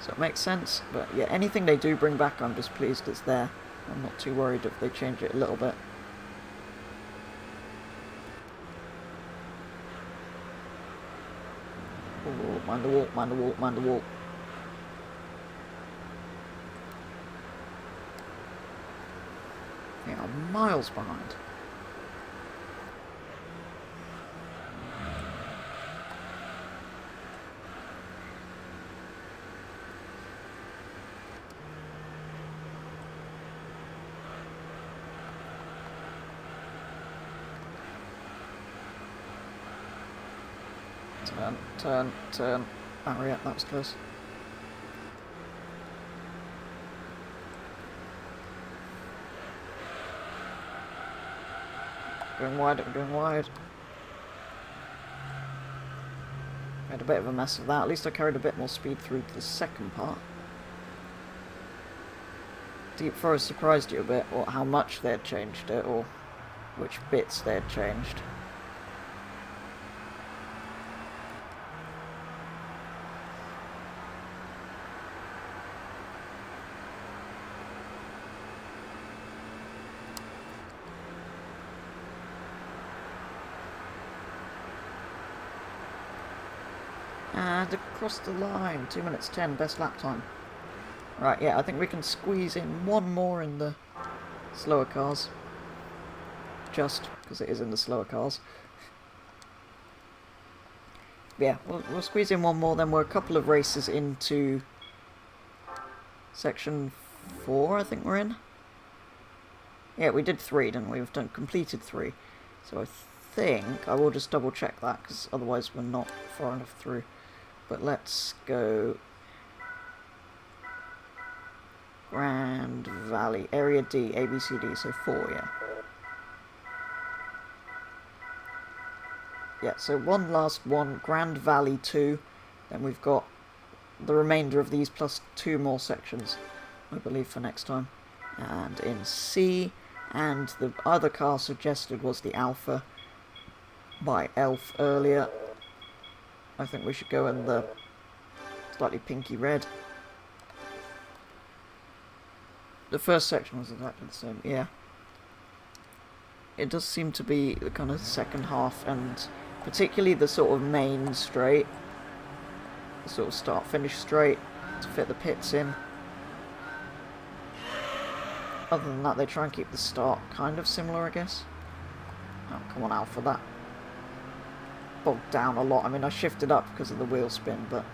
So it makes sense, but yeah, anything they do bring back, I'm just pleased it's there. I'm not too worried if they change it a little bit. Oh, mind the wall, mind the wall, mind the wall. They are miles behind. Turn, turn, turn. Oh yeah, that was close. Going wide, I'm going wide. Made a bit of a mess of that. At least I carried a bit more speed through the second part. Deep Forest surprised you a bit, or how much they had changed it, or which bits they had changed. And across the line, 2 minutes 10, best lap time. Right, yeah, I think we can squeeze in one more in the slower cars. Just because it is in the slower cars. Yeah, we'll squeeze in one more, then we're a couple of races into section 4, I think we're in. Yeah, we did 3, didn't we? We've completed 3. So I think I will just double check that, because otherwise we're not far enough through. But let's go Grand Valley, Area D, A, B, C, D, so 4, yeah. Yeah, so one last one, Grand Valley 2, then we've got the remainder of these plus 2 more sections, I believe, for next time. And in C, and the other car suggested was the Alpha by Elf earlier. I think we should go in the slightly pinky red. The first section was exactly the same, yeah. It does seem to be the kind of second half, and particularly the sort of main straight, the sort of start-finish straight, to fit the pits in. Other than that, they try and keep the start kind of similar, I guess. Oh, come on, Alpha, that bogged down a lot. I mean, I shifted up because of the wheel spin, but...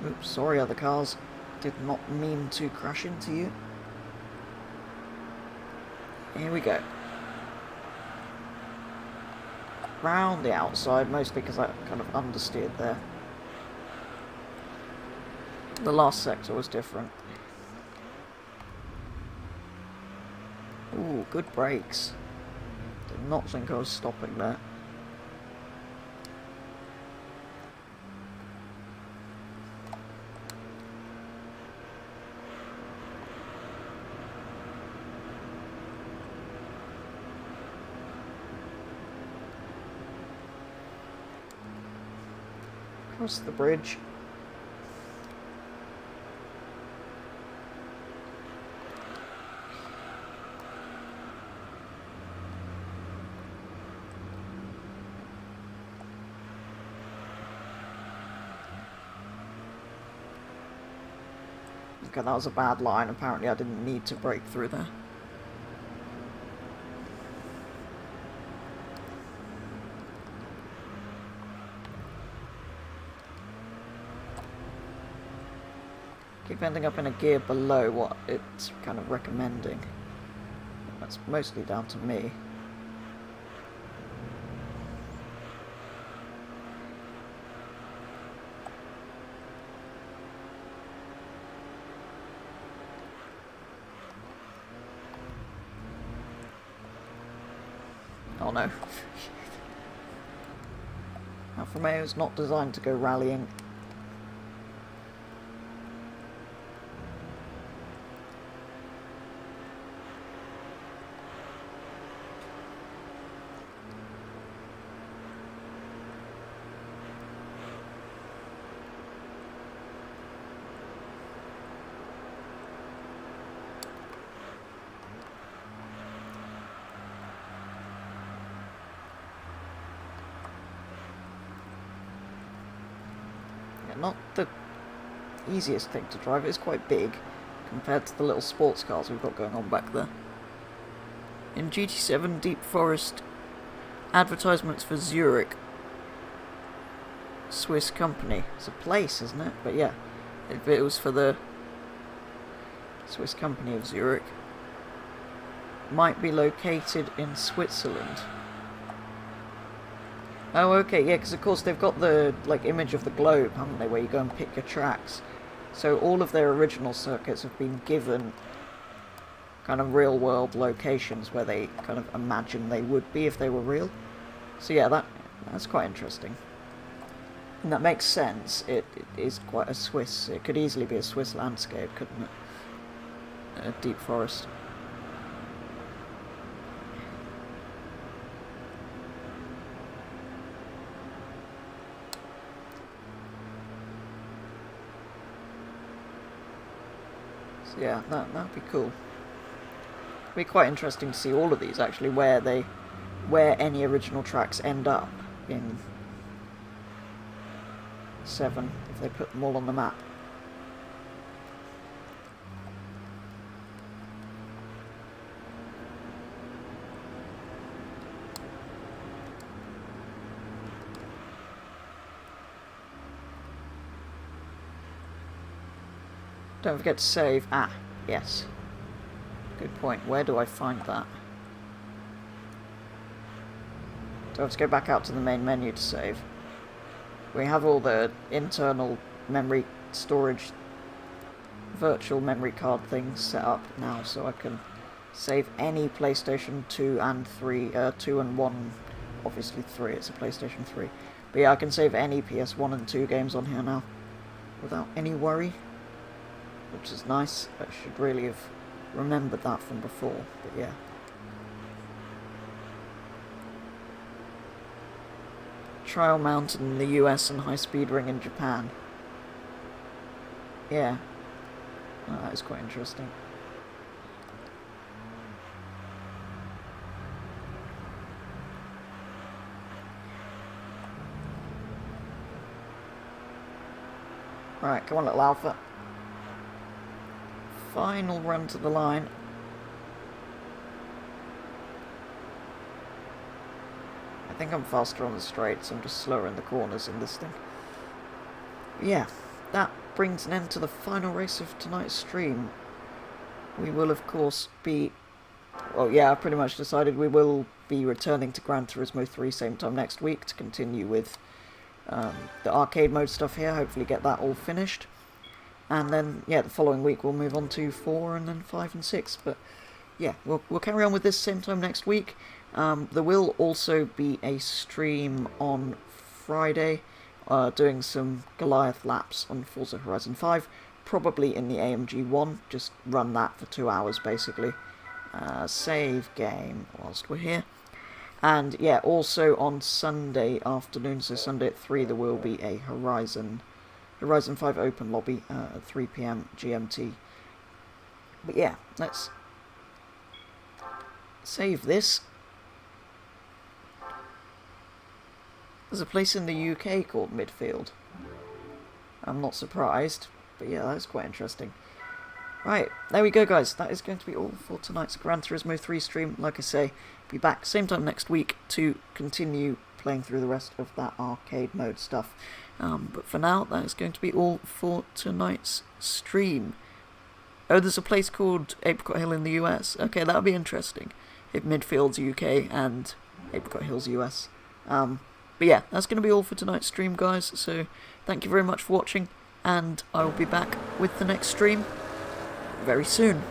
Oops, sorry, other cars. Did not mean to crash into you. Here we go. round the outside, mostly because I kind of understeered there. The last sector was different. Ooh, good brakes. Did not think I was stopping there. Across the bridge. Okay, that was a bad line. Apparently I didn't need to break through there. Keep ending up in a gear below what it's kind of recommending. That's mostly down to me. Oh no. Alfa Romeo is not designed to go rallying. Not the easiest thing to drive. It's quite big compared to the little sports cars we've got going on back there. In GT7 Deep Forest, advertisements for Zurich, Swiss company. It's a place, isn't it? But yeah, it was for the Swiss company of Zurich. Might be located in Switzerland. Oh, okay, yeah, because of course they've got the, like, image of the globe, haven't they, where you go and pick your tracks. So all of their original circuits have been given kind of real-world locations where they kind of imagine they would be if they were real. So yeah, that's quite interesting. And that makes sense. It is quite a Swiss, it could easily be a Swiss landscape, couldn't it? A deep forest. Yeah, that'd be cool. It'd be quite interesting to see all of these actually, where any original tracks end up in 7 if they put them all on the map. Don't forget to save. Ah, yes. Good point. Where do I find that? Do I have to go back out to the main menu to save? We have all the internal memory storage, virtual memory card things set up now, so I can save any PlayStation 2 and 3, 2 and 1, obviously 3, it's a PlayStation 3. But yeah, I can save any PS1 and 2 games on here now, without any worry. Which is nice. I should really have remembered that from before, but yeah. Trial Mountain in the US and High Speed Ring in Japan. Yeah. Oh, that is quite interesting. Right, come on, little Alpha. Final run to the line. I think I'm faster on the straights, I'm just slower in the corners in this thing. Yeah, that brings an end to the final race of tonight's stream. We will of course be well, yeah, I've pretty much decided we will be returning to Gran Turismo 3 same time next week to continue with the arcade mode stuff here, hopefully get that all finished. And then, yeah, the following week we'll move on to 4 and then 5 and 6. But, yeah, we'll carry on with this same time next week. There will also be a stream on Friday doing some Goliath laps on Forza Horizon 5, probably in the AMG 1, just run that for 2 hours basically. Save game whilst we're here. And yeah, also on Sunday afternoon, so Sunday at 3, there will be a Horizon 5 open lobby at 3 PM GMT. But yeah, let's save this. There's a place in the UK called Midfield. I'm not surprised, but yeah, that's quite interesting. Right, there we go guys, that is going to be all for tonight's Gran Turismo 3 stream. Like I say, be back same time next week to continue playing through the rest of that arcade mode stuff. But for now, that is going to be all for tonight's stream. Oh, there's a place called Apricot Hill in the US. Okay, that'll be interesting. If Midfield's UK and Apricot Hill's US. But yeah, that's going to be all for tonight's stream, guys. So thank you very much for watching, and I will be back with the next stream very soon.